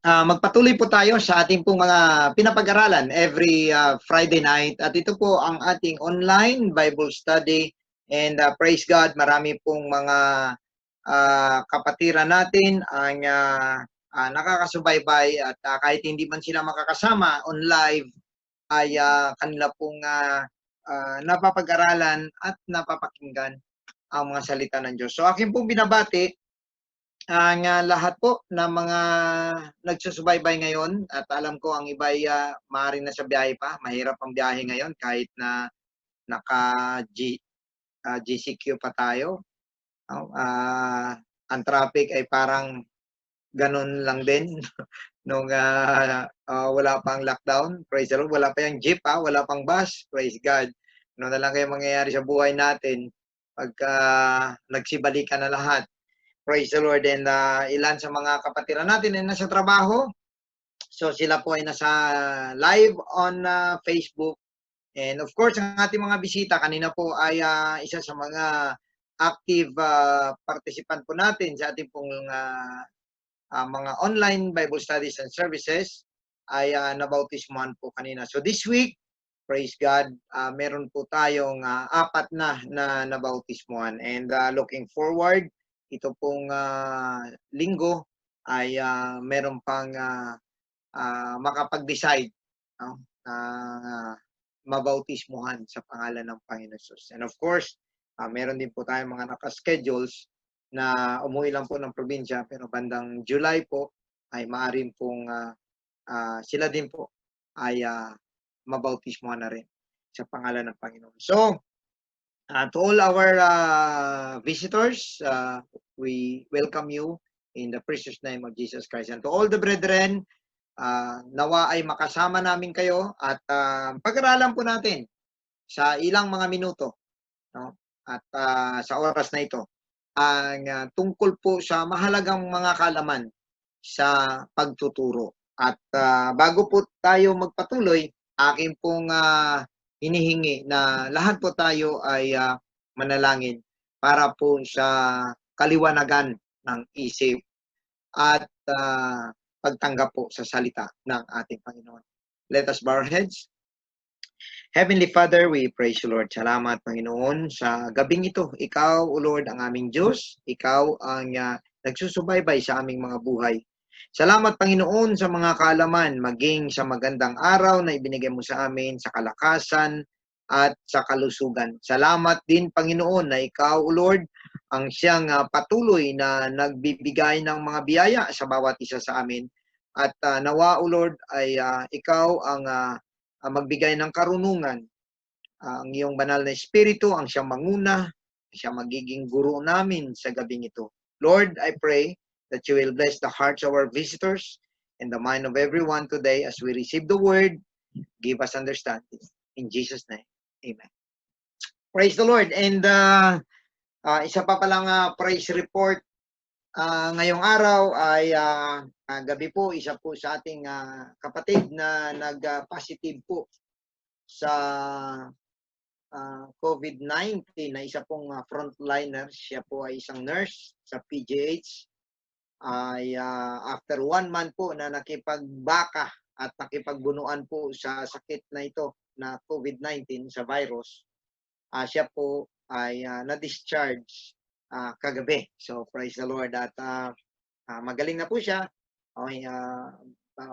Magpatuloy po tayo sa ating pong mga pinapag-aralan every Friday night. At ito po ang ating online Bible study. And praise God, marami pong mga kapatiran natin ang nakakasubaybay at kahit hindi man sila makakasama on live, ay kanila pong napapag-aralan at napapakinggan ang mga salita ng Diyos. So akin pong binabati ang lahat po ng mga nagsusubaybay ngayon at alam ko ang iba ay maaaring nasa biyahe pa. Mahirap ang biyahe ngayon kahit na GCQ pa tayo. Ang traffic ay parang ganun lang din nung wala pang lockdown. Praise the Lord. Wala pa yung jeep, wala pang bus. Praise God. Ano na lang kayo mangyayari sa buhay natin pagka nagsibalikan na lahat. Praise the Lord. And ilan sa mga kapatiran natin ay nasa trabaho. So sila po ay nasa live on Facebook. And of course, ang ating mga bisita kanina po ay isa sa mga active participant po natin sa ating pong mga online Bible studies and services ay nabautismuhan po kanina. So this week, praise God, meron po tayong 4 na nabautismuhan. And looking forward, ito pong linggo ay meron pang makapag-decide mabautismuhan sa pangalan ng Panginoon Jesus. And of course, meron din po tayong mga nakaschedules na umuwi lang po ng probinsya pero bandang July po ay maaaring pong sila din po ay mabautismuhan na rin sa pangalan ng Panginoon. So, to all our visitors, we welcome you in the precious name of Jesus Christ. And to all the brethren, nawa ay makasama namin kayo at pag-aralan po natin sa ilang mga minuto, no? At sa oras na ito, ang tungkol po sa mahalagang mga kaalaman sa pagtuturo. At bago po tayo magpatuloy, akin pong hinihingi na lahat po tayo ay manalangin para po sa kaliwanagan ng isip at pagtanggap po sa salita ng ating Panginoon. Let us bow our heads. Heavenly Father, we praise you, Lord. Salamat, Panginoon, sa gabing ito. Ikaw, O Lord, ang aming Diyos. Ikaw ang nagsusubaybay sa aming mga buhay. Salamat, Panginoon, sa mga kaalaman, maging sa magandang araw na ibinigay mo sa amin, sa kalakasan at sa kalusugan. Salamat din, Panginoon, na ikaw, O Lord, ang siyang patuloy na nagbibigay ng mga biyaya sa bawat isa sa amin. At nawa, O Lord, ay ikaw ang magbigay ng karunungan. Ang iyong banal na espiritu, ang siyang manguna, siya magiging guro namin sa gabing ito. Lord, I pray that you will bless the hearts of our visitors and the mind of everyone today as we receive the word. Give us understanding. In Jesus' name, amen. Praise the Lord. And isa pa palang praise report ngayong araw ay gabi po, isa po sa ating kapatid na nag-positive po sa COVID-19 na isa pong frontliner. Siya po ay isang nurse sa PGH. Ay after 1 month po na nakipagbaka at nakipagbunuan po sa sakit na ito na COVID-19 sa virus, siya po ay na-discharge kagabi. So praise the Lord at magaling na po siya. Okay,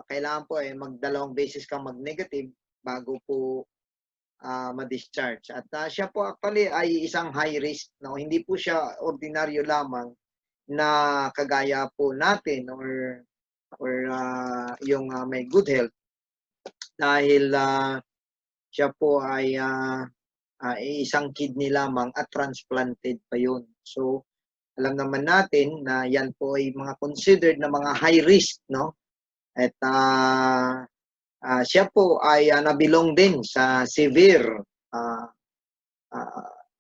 kailangan po magdalawang beses kang mag-negative bago po ma-discharge. At siya po actually ay isang high risk. No? Hindi po siya ordinaryo lamang na kagaya po natin or yung may good health. Dahil siya po ay isang kidney lamang at transplanted pa yun. So, alam naman natin na yan po ay mga considered na mga high risk, no? At siya po ay nabilong din sa severe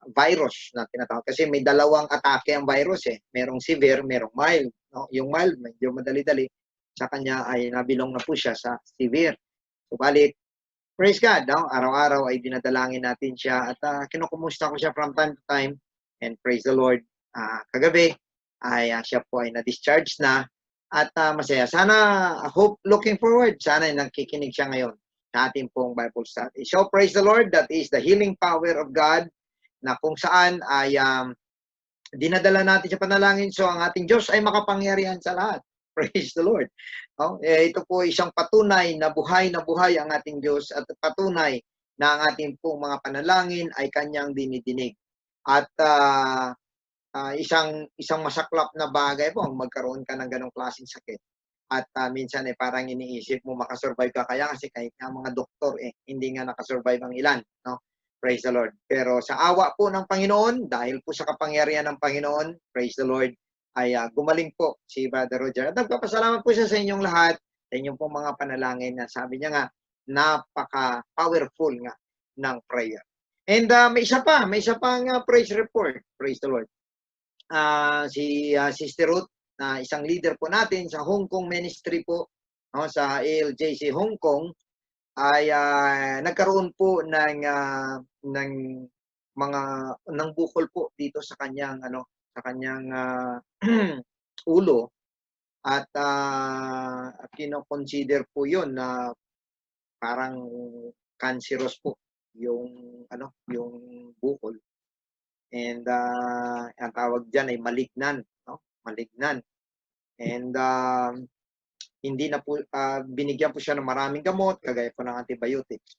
virus na tinatawag. Kasi may dalawang atake ang virus Merong severe, merong mild. No? Yung mild, medyo madali-dali. Sa kanya ay nabilong na po siya sa severe. Subalit, praise God, no? Araw-araw ay dinadalangin natin siya at kinukumusta ko siya from time to time. And praise the Lord, kagabi ay siya po ay na-discharge na at masaya. Sana, looking forward, sana nakikinig siya ngayon sa ating pong Bible study. So praise the Lord, that is the healing power of God na kung saan ay dinadala natin sa panalangin. So ang ating Diyos ay makapangyarihan sa lahat. Praise the Lord. Ito po isang patunay na buhay ang ating Diyos at patunay na ang ating pong mga panalangin ay kanyang dinidinig. At isang masaklap na bagay po ang magkaroon ka ng ganong klaseng sakit. At minsan ay parang iniisip mo makasurvive ka kaya kasi kahit nga mga doktor hindi nga nakasurvive ang ilan, no? Praise the Lord. Pero sa awa po ng Panginoon, dahil po sa kapangyarihan ng Panginoon, praise the Lord, ay gumaling po si Brother Roger. At nagpapasalamat po siya sa inyong lahat, sa inyong pong mga panalangin na sabi niya nga, napaka-powerful nga ng prayer. And may isa pang praise report. Praise the Lord. Si Sister Ruth, na isang leader po natin sa Hong Kong ministry po, sa ALJC Hong Kong, ay nagkaroon po ng bukol po dito sa kanyang ulo at kino-consider po 'yon na parang cancerous po yung bukol. And ang tawag diyan ay malignant, no? Malignant. And hindi na po binigyan po siya ng maraming gamot kagaya po ng antibiotics.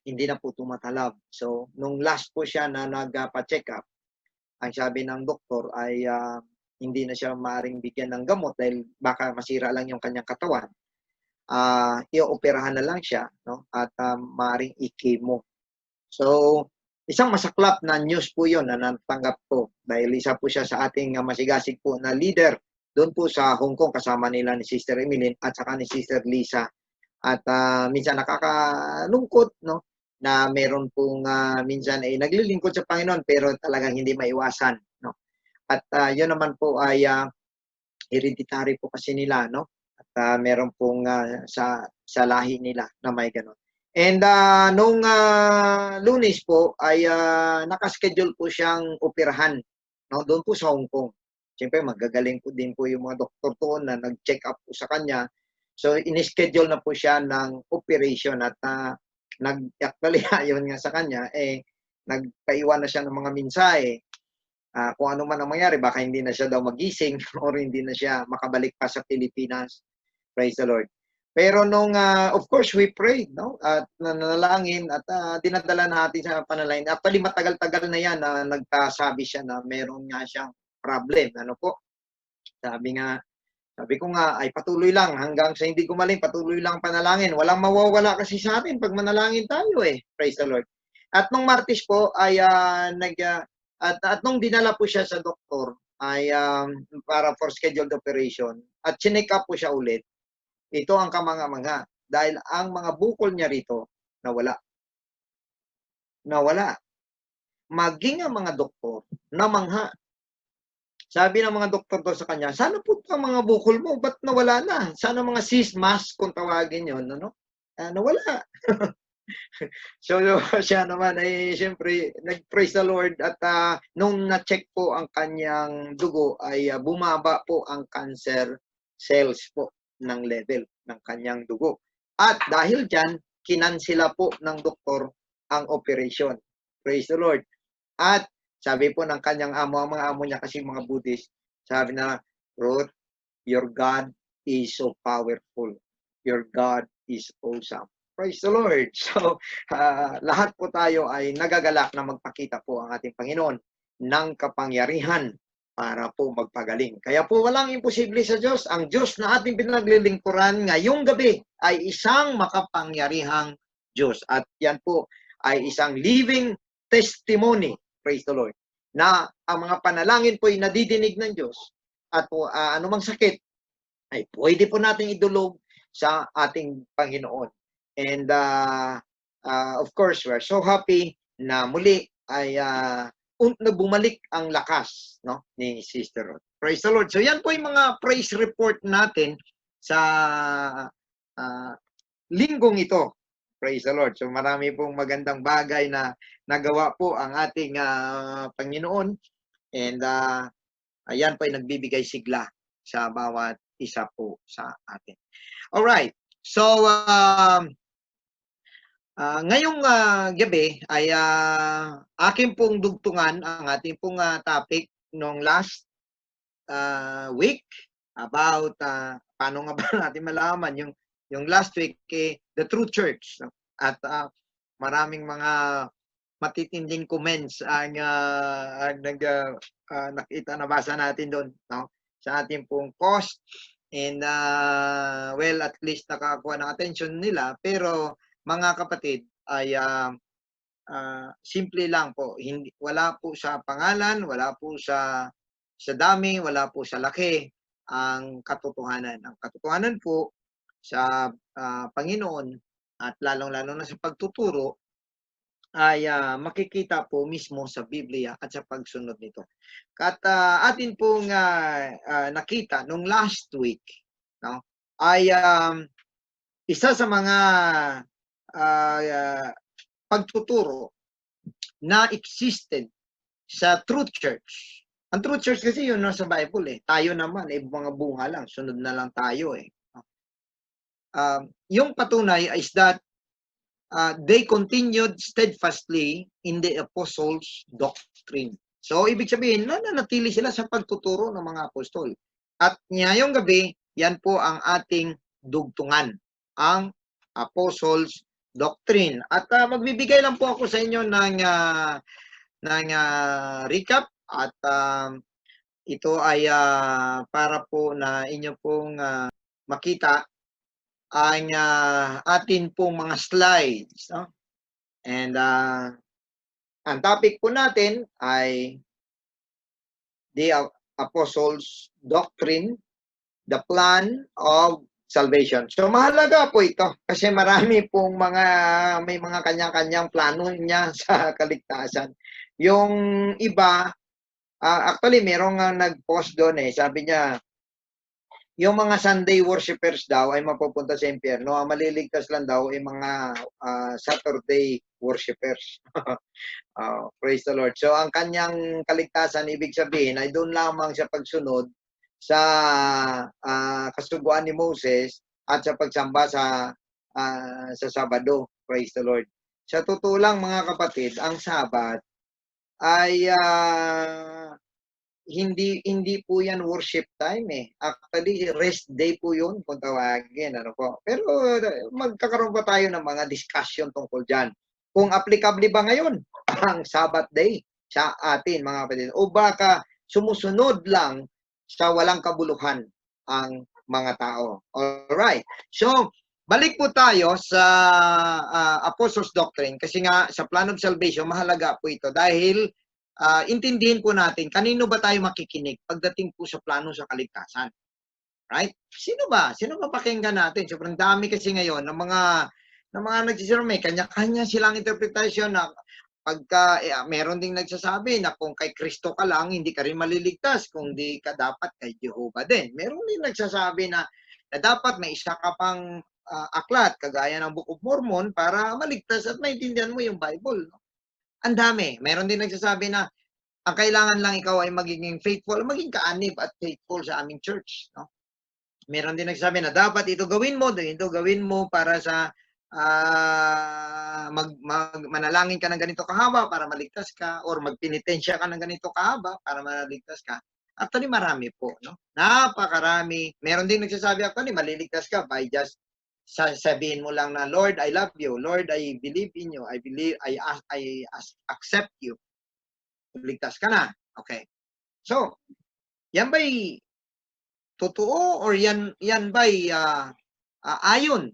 Hindi na po tumatalab. So nung last po siya na nagpa-check up, ang sabi ng doktor ay hindi na siya maaring bigyan ng gamot dahil baka masira lang yung kanyang katawan. I-operahan na lang siya, no? At maaring i-chemo. So isang masaklap na news po 'yon na natanggap ko dahil isa po siya sa ating masigasig po na leader doon po sa Hong Kong kasama nila ni Sister Emeline at saka ni Sister Lisa. At minsan nakakalungkot, no, na meron pong minsan ay naglilingkod sa Panginoon pero talagang hindi maiwasan, no. At 'yun naman po ay hereditary po kasi nila, no. At meron pong sa lahi nila na may gano'n. And nung Lunes po ay naka-schedule po siyang operahan, no, doon po sa Hong Kong. Siyempre magagaling po din po yung mga doktor doon na nag-check up po sa kanya. So in-schedule na po siya ng operation at actually ayon nga sa kanya nagpaiwan na siya ng mga mensahe. Kung ano man ang mangyari, baka hindi na siya daw magising or hindi na siya makabalik pa sa Pilipinas. Praise the Lord. Pero nung, of course, we prayed, no? At nanalangin at dinadala natin sa panalangin. Actually, matagal-tagal na yan na nagkasabi siya na meron nga siyang problem. Ano po? Sabi ko nga, ay patuloy lang hanggang sa hindi gumaling, patuloy lang panalangin. Walang mawawala kasi sa atin pag manalangin tayo Praise the Lord. At nung Martes po ay at nung dinala po siya sa doktor ay para for scheduled operation at chinek up po siya ulit. Ito ang kamangha-mangha dahil ang mga bukol niya rito nawala. Nawala. Maging ang mga doktor namangha. Sabi ng mga doktor daw sa kanya, sana po ang mga bukol mo, ba't nawala na? Sana mga mass kung tawagin yun, ano? Nawala. So siya naman ay siyempre nag-praise the Lord at nung na-check po ang kanyang dugo ay bumaba po ang cancer cells po ng level ng kanyang dugo. At dahil dyan, kinansela po ng doktor ang operation. Praise the Lord. At sabi po ng kanyang amo, ang mga amo niya kasi mga Buddhist, sabi na, Ruth, your God is so powerful. Your God is awesome. Praise the Lord. So, lahat po tayo ay nagagalak na magpakita po ang ating Panginoon ng kapangyarihan para po magpagaling. Kaya po walang imposible sa Diyos. Ang Diyos na ating pinaglilingkuran ngayong gabi ay isang makapangyarihang Diyos. At yan po ay isang living testimony, praise the Lord, na ang mga panalangin po ay nadidinig ng Diyos. At po, anumang sakit ay pwede po nating idulog sa ating Panginoon. And of course, we're so happy na muli ay na bumalik ang lakas, no, ni Sister Ruth. Praise the Lord. So yan po yung mga praise report natin sa linggong ito. Praise the Lord. So marami pong magandang bagay na nagawa po ang ating Panginoon. And ayan po ay nagbibigay sigla sa bawat isa po sa atin. Alright. So, ngayong gabi ay akin pong dugtungan ang ating pong topic nung last week about paano nga ba natin malaman yung last week the true church, no? At maraming mga matitinding comments ang nakita nabasa natin doon, no? Sa ating pong post and well, at least nakakuha ng attention nila, pero mga kapatid ay simple lang po, hindi, wala po sa pangalan, wala po sa dami, wala po sa laki ang katotohanan. Ang katotohanan po sa Panginoon at lalong-lalo na sa pagtuturo ay makikita po mismo sa Biblia at sa pagsunod nito. At atin pong nakita nung last week, no, ay isa sa mga pagtuturo na existed sa true church. Ang true church kasi yun nasa Bible eh. Tayo naman mga bunga lang, sunod na lang tayo eh. Yung patunay is that they continued steadfastly in the apostles' doctrine. So, ibig sabihin, nananatili sila sa pagtuturo ng mga apostol. At ngayong gabi, yan po ang ating dugtungan, ang apostles' doctrine. At magbibigay lang po ako sa inyo ng recap at ito ay para po na inyo pong makita ang atin pong mga slides, no? And ang topic po natin ay the apostles' doctrine, the plan of salvation. So mahalaga po ito kasi marami pong may mga kanya-kanyang plano niya sa kaligtasan. Yung iba, actually merong nag-post doon sabi niya, yung mga Sunday worshipers daw ay mapupunta sa impyerno. Ang maliligtas lang daw ay mga Saturday worshipers. Praise the Lord. So ang kanyang kaligtasan, ibig sabihin, ay doon lamang sa pagsunod sa kasuguan ni Moses at sa pagsamba sa Sabado. Praise the Lord. Sa totoo lang mga kapatid, ang Sabat ay hindi po yan worship time eh. Actually, rest day po yun kung tawagin. Ano po. Pero magkakaroon pa tayo ng mga discussion tungkol dyan. Kung applicable ba ngayon ang Sabbath day sa atin mga kapatid? O baka sumusunod lang sa walang kabuluhan ang mga tao. Alright. So, balik po tayo sa Apostles' Doctrine kasi nga sa Plan of Salvation, mahalaga po ito dahil intindihin po natin, kanino ba tayo makikinig pagdating po sa plano sa kaligtasan? Right? Sino ba? Sino ba pakinggan natin? Sobrang dami kasi ngayon ng mga nagsisiro, may kanya-kanya silang interpretasyon na pagka meron ding nagsasabi na kung kay Kristo ka lang, hindi ka rin maliligtas, kung di ka dapat kay Jehovah din. Meron din nagsasabi na dapat may isa ka pang aklat, kagaya ng Book of Mormon, para maligtas at maintindihan mo yung Bible. No? Ang dami. Meron din nagsasabi na ang kailangan lang ikaw ay magiging faithful, maging kaanib at faithful sa aming church. No? Meron din nagsasabi na dapat ito gawin mo para sa manalangin ka ng ganito kahaba para maligtas ka or magpenitensya ka ng ganito kahaba para maligtas ka. Actually, marami po. No? Napakarami. Meron din nagsasabi actually, maliligtas ka by just sabihin mo lang na, Lord, I love you. Lord, I believe in you. I accept you. Ligtas ka na. Okay. So, yan ba'y totoo or yan ba'y ayon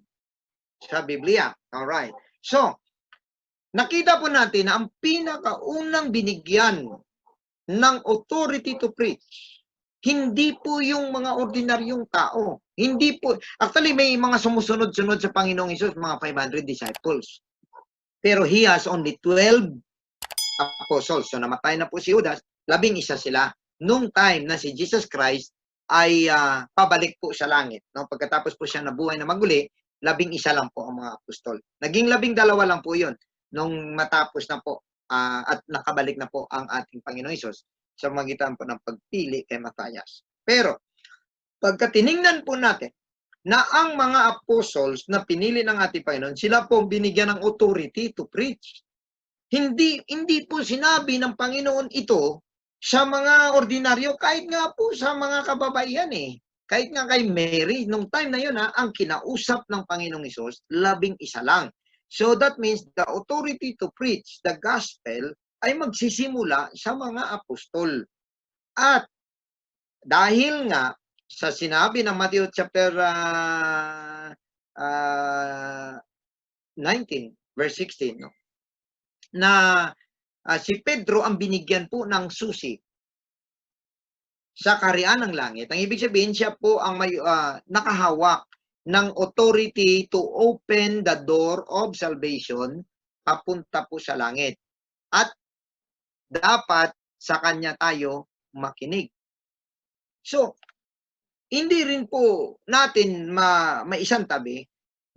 sa Biblia? Alright. So, nakita po natin na ang pinakaunang binigyan ng authority to preach, hindi po yung mga ordinaryong tao. Hindi po. Actually, may mga sumusunod-sunod sa Panginoong Hesus, mga 500 disciples. Pero he has only 12 apostles. So, namatay na po si Judas, 11 sila. Nung time na si Jesus Christ ay pabalik po sa langit. No? Pagkatapos po siya nabuhay na maguli, 11 lang po ang mga apostol. Naging 12 lang po yun nung matapos na po at nakabalik na po ang ating Panginoong Hesus sa magitan po ng pagpili kay Matayas. Pero, pagka tiningnan po natin na ang mga apostles na pinili ng ating Panginoon, sila po binigyan ng authority to preach. Hindi po sinabi ng Panginoon ito sa mga ordinaryo, kahit nga po sa mga kababaihan eh. Kahit nga kay Mary, nung time na yun ang kinausap ng Panginoong Hesus, 11 lang. So that means the authority to preach the gospel ay magsisimula sa mga apostol. At dahil nga sa sinabi ng Matthew chapter 19, verse 16, no? Na si Pedro ang binigyan po ng susi sa kaharian ng langit. Ang ibig sabihin, siya po ang may nakahawak ng authority to open the door of salvation papunta po sa langit. At dapat sa kanya tayo makinig. So, hindi rin po natin maisang tabi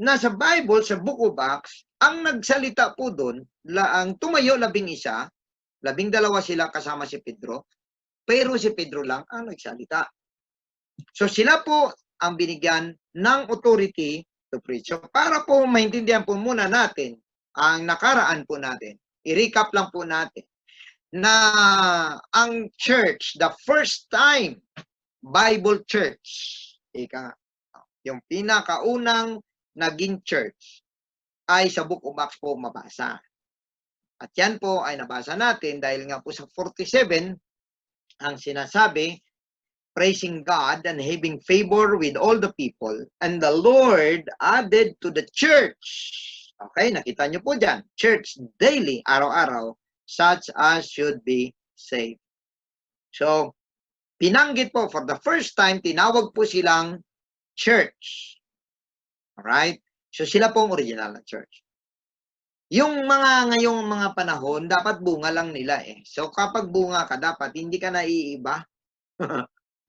na sa Bible, sa Book of Acts, ang nagsalita po doon, ang tumayo 11, 12 sila kasama si Pedro, pero si Pedro lang ang nagsalita. So sila po ang binigyan ng authority to preach. So para po maintindihan po muna natin ang nakaraan po natin, i-recap lang po natin na ang church, the first time Bible church, yung pinakaunang naging church ay sa Book of Acts po mabasa. At yan po ay nabasa natin dahil nga po sa 47 ang sinasabi, praising God and having favor with all the people, and the Lord added to the church. Okay, nakita nyo po dyan, church daily, araw-araw, such as should be saved. So, pinanggit po, for the first time, tinawag po silang church. Alright? So, sila po ang original na church. Yung ngayong mga panahon, dapat bunga lang nila eh. So, kapag bunga ka, dapat hindi ka naiiba.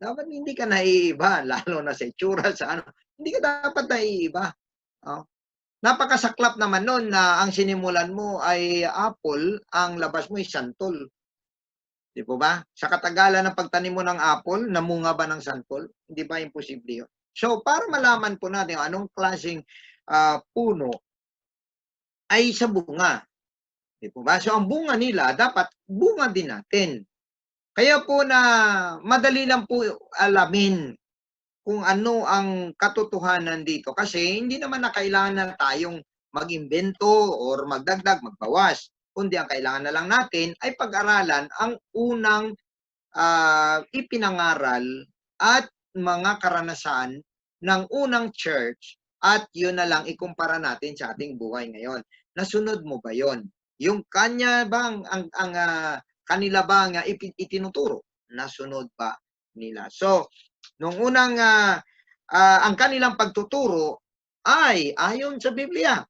Dapat hindi ka naiiba, lalo na sa itsura, sa ano. Hindi ka dapat naiiba. Oh. Napakasaklap naman nun na ang sinimulan mo ay apple, ang labas mo ay santol. Di po ba? Sa katagalan ng pagtanim mo ng apple, namunga ba ng santol? Hindi ba imposible yun? So, para malaman po natin anong klaseng puno ay sa bunga. Di po ba? So, ang bunga nila, dapat bunga din natin. Kaya po na madali lang po alamin kung ano ang katotohanan dito. Kasi hindi naman na kailangan na tayong mag-imbento or magdagdag, magbawas. Kundi ang kailangan na lang natin ay pag-aralan ang unang ipinangaral at mga karanasan ng unang church at yun na lang ikumpara natin sa ating buhay ngayon. Nasunod mo ba yon? Yung kanya bang, kanila bang itinuturo? Nasunod ba nila? So, nung unang, ang kanilang pagtuturo ay ayon sa Biblia,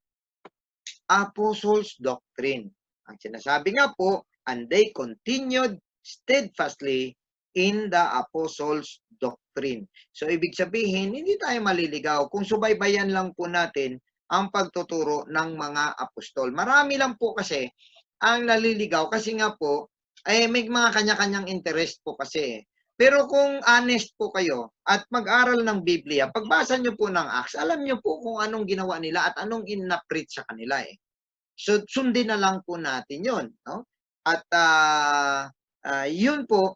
Apostles' Doctrine. Ang sinasabi nga po, and they continued steadfastly in the Apostles' Doctrine. So, ibig sabihin, hindi tayo maliligaw kung subaybayan lang po natin ang pagtuturo ng mga apostol. Marami lang po kasi ang naliligaw kasi nga po, may mga kanya-kanyang interest po kasi. Pero kung honest po kayo at mag-aral ng Biblia, pagbasa nyo po ng Acts, alam nyo po kung anong ginawa nila at anong in-preach sa kanila eh. So, sundin na lang po natin yun. No? At yun po,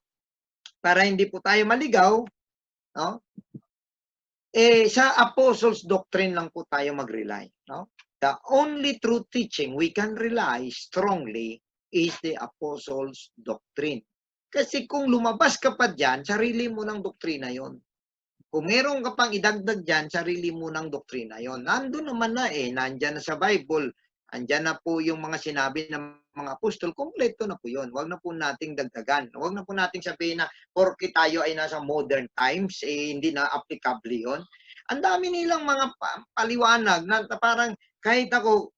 para hindi po tayo maligaw, no? Sa Apostles' Doctrine lang po tayo mag-rely. No? The only true teaching we can rely strongly is the Apostles' Doctrine. Kasi kung lumabas ka pa dyan, sarili mo ng doktrina yon. Kung meron ka pang idagdag dyan, sarili mo ng doktrina yon. Nandun naman na nandyan na sa Bible. Andyan na po yung mga sinabi ng mga apostol, kompleto na po yun. Huwag na po nating dagdagan. Huwag na po nating sabihin na porke tayo ay nasa modern times, hindi na applicable yun. Ang dami nilang mga paliwanag na parang kahit ako,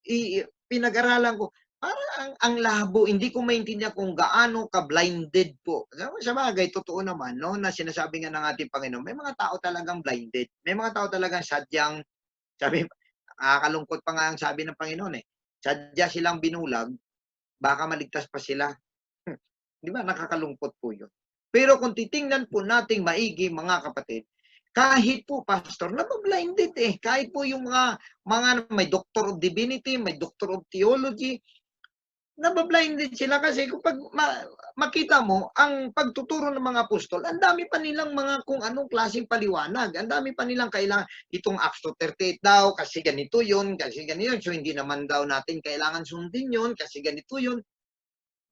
pinag-aralan ko, parang ang labo, hindi ko maintindihan kung gaano ka-blinded po. Sa bagay, totoo naman, no, na sinasabi nga ng ating Panginoon, may mga tao talagang blinded. May mga tao talagang sadyang, sabi, nakakalungkot pa nga ang sabi ng Panginoon sadya silang binulag, baka maligtas pa sila. Di ba? Nakakalungkot po yun. Pero kung titingnan po nating maigi, mga kapatid, Kahit po, pastor, nabablinded eh. Kahit po yung mga may Doctor of Divinity, may Doctor of Theology, nabablinded sila kasi kapag makita mo, ang pagtuturo ng mga apostol, ang dami pa nilang mga kung anong klaseng paliwanag. Ang dami pa nilang kailangan, itong Acts 2:38 daw, kasi ganito yun, kasi ganito yun. So, hindi naman daw natin kailangan sundin yun, kasi ganito yun.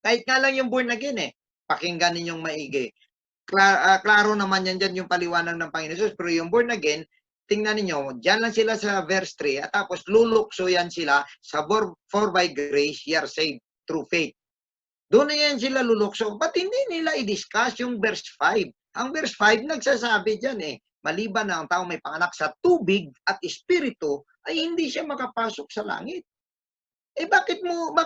Kahit nga lang yung born again eh, pakinggan ninyong maigi. Klaro naman yan dyan yung paliwanag ng Panginoon Jesus. Pero yung born again, tingnan ninyo, dyan lang sila sa verse 3, at tapos lulukso yan sila sa for by grace, ye are saved through faith. Doon na yan sila lulukso. Ba't hindi nila i-discuss yung verse 5? Ang verse 5, nagsasabi dyan eh, maliban na ang tao may panganak sa tubig at espiritu, ay hindi siya makapasok sa langit. Eh bakit mo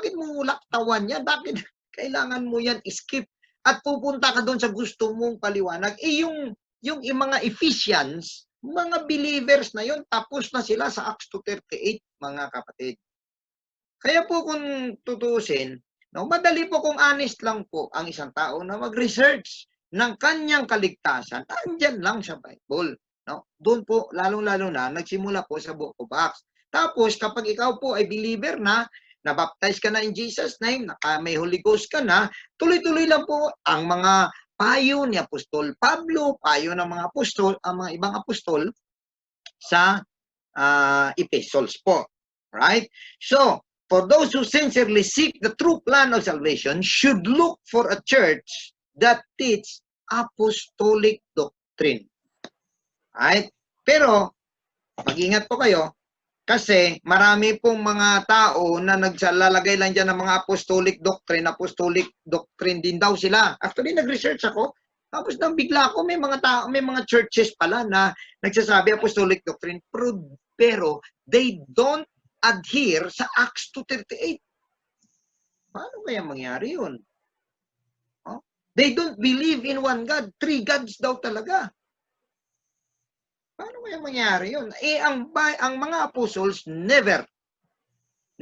laktawan yan? Bakit kailangan mo yan skip? At pupunta ka doon sa gusto mong paliwanag. Eh yung mga Ephesians, mga believers na yon, tapos na sila sa Acts 2:38, mga kapatid. Kaya po kung tutusin, no, madali po kung honest lang po ang isang tao na mag-research ng kanyang kaligtasan, andyan lang sa Bible. No? Doon po, lalong-lalo na, nagsimula po sa Book of Acts. Tapos, kapag ikaw po ay believer na, nabaptize ka na in Jesus' name, may Holy Ghost ka na, tuloy-tuloy lang po ang mga payo ni Apostol Pablo, payo ng mga apostol, ang mga ibang apostol sa epistles po. Right? So, for those who sincerely seek the true plan of salvation should look for a church that teach apostolic doctrine. Right? Pero, mag-ingat po kayo, kasi marami pong mga tao na nagsalalagay lang dyan ng mga apostolic doctrine din daw sila. Actually, nag-research ako, tapos nang bigla ko may mga churches pala na nagsasabi apostolic doctrine, pero they don't adhere sa Acts 2:38. Paano kaya mangyari yun? Oh? They don't believe in one God. 3 gods daw talaga. Paano kaya mangyari yun? Eh, ang mga apostles never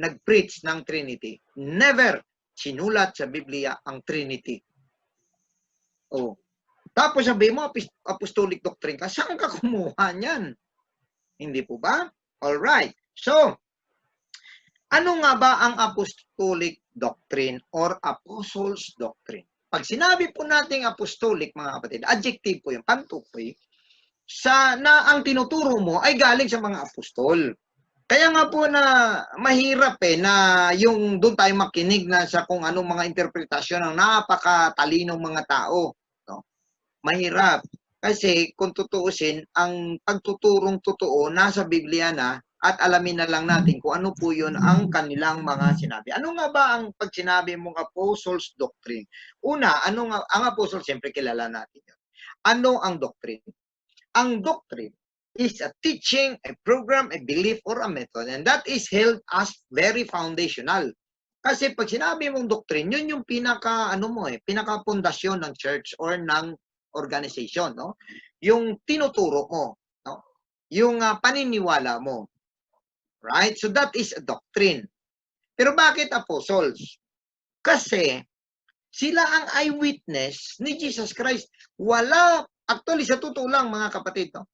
nag-preach ng Trinity. Never sinulat sa Biblia ang Trinity. Oh. Tapos sabi mo, apostolic doctrine ka. Saan ka kumuha niyan? Hindi po ba? Alright. So, ano nga ba ang apostolic doctrine or apostles doctrine? Pag sinabi po nating apostolic, mga kapatid, adjective po yung pantukoy, na ang tinuturo mo ay galing sa mga apostol. Kaya nga po na mahirap na yung doon tayo makinig na sa kung anong mga interpretasyon ng napakatalinong mga tao. No? Mahirap. Kasi kung tutuusin, ang pagtuturong totoo nasa Biblia na at alamin na lang natin kung ano po yun ang kanilang mga sinabi. Ano nga ba ang pag sinabi mong apostles doctrine? Una, ang apostles, siyempre kilala natin yun. Ano ang doctrine? Ang doctrine is a teaching, a program, a belief, or a method. And that is held as very foundational. Kasi pag sinabi mong doctrine, yun yung pinaka-pundasyon ng church or ng organization. No? Yung tinuturo mo. No? Yung paniniwala mo. Right? So that is a doctrine. Pero bakit apostles? Kasi sila ang eyewitness ni Jesus Christ. Actually, sa totoo lang, mga kapatid, no?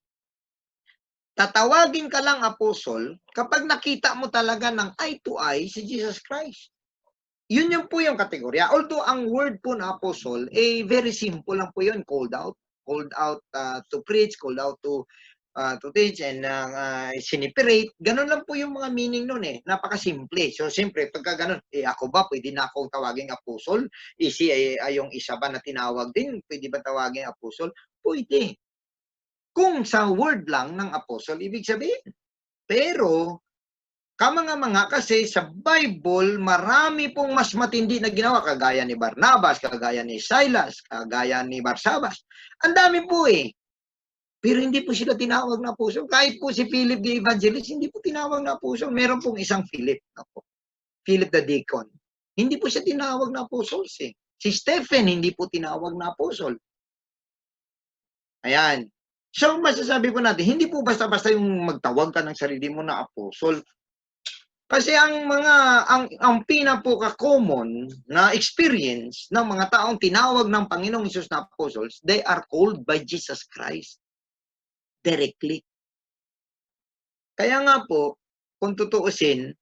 Tatawagin ka lang apostle kapag nakita mo talaga ng eye to eye si Jesus Christ. Yun po yung kategorya. Although ang word po na apostle, very simple lang po yun. Called out to preach, called out to teach, and siniperate. Ganun lang po yung mga meaning nun Napakasimple. So, siyempre, pagka ganun, ako ba, pwede na akong tawaging apostle? Yung isa ba na tinawag din, pwede ba tawaging apostle? Pwede. Kung sa word lang ng apostle, ibig sabihin. Pero, kamanga-manga kasi sa Bible, marami pong mas matindi na ginawa, kagaya ni Barnabas, kagaya ni Silas, kagaya ni Barsabas. Ang dami po Pero hindi po sila tinawag na apostol. Kahit po si Philip the Evangelist, hindi po tinawag na apostol. Meron pong isang Philip. Philip the Deacon. Hindi po siya tinawag na apostol. Si Stephen, hindi po tinawag na apostol. Ayan. So, masasabi po natin, hindi po basta-basta yung magtawag ka ng sarili mo na apostol. Kasi ang pinaka-common na experience ng mga taong tinawag ng Panginoong Hesus na apostles, they are called by Jesus Christ. directly. Kaya nga po, kung tutuusin,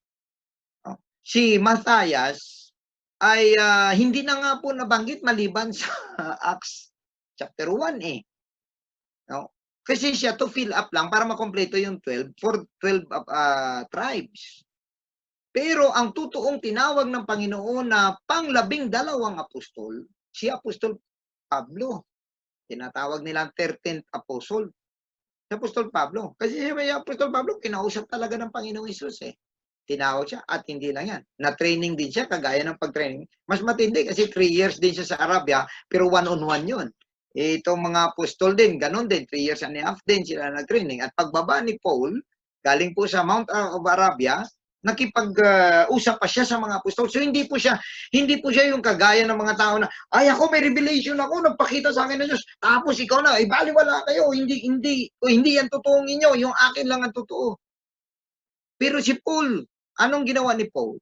si Matthias ay hindi na nga po nabanggit maliban sa Acts chapter 1 eh. No? Kasi siya to fill up lang para makompleto yung 12 for 12 tribes. Pero ang totoong tinawag ng Panginoon na pang-12 apostol, si Apostol Pablo. Tinatawag nilang 13th apostle. Si Apostol Pablo. Kasi si Apostol Pablo, kinausap talaga ng Panginoong Hesus eh. Tinawag siya at hindi lang yan. Na-training din siya, kagaya ng pag-training. Mas matindi kasi 3 years din siya sa Arabia, pero one-on-one yun. Itong mga apostol din, ganun din, 3 years and a half din sila nag-training. At pagbaba ni Paul, galing po sa Mount of Arabia, nakipag-usap pa siya sa mga apostol. So hindi po siya yung kagaya ng mga tao na, ay ako may revelation ako, nagpakita sa akin ng Diyos. Tapos ikaw na, baliwala kayo, hindi yan totoong inyo, yung akin lang ang totoo. Pero si Paul, anong ginawa ni Paul?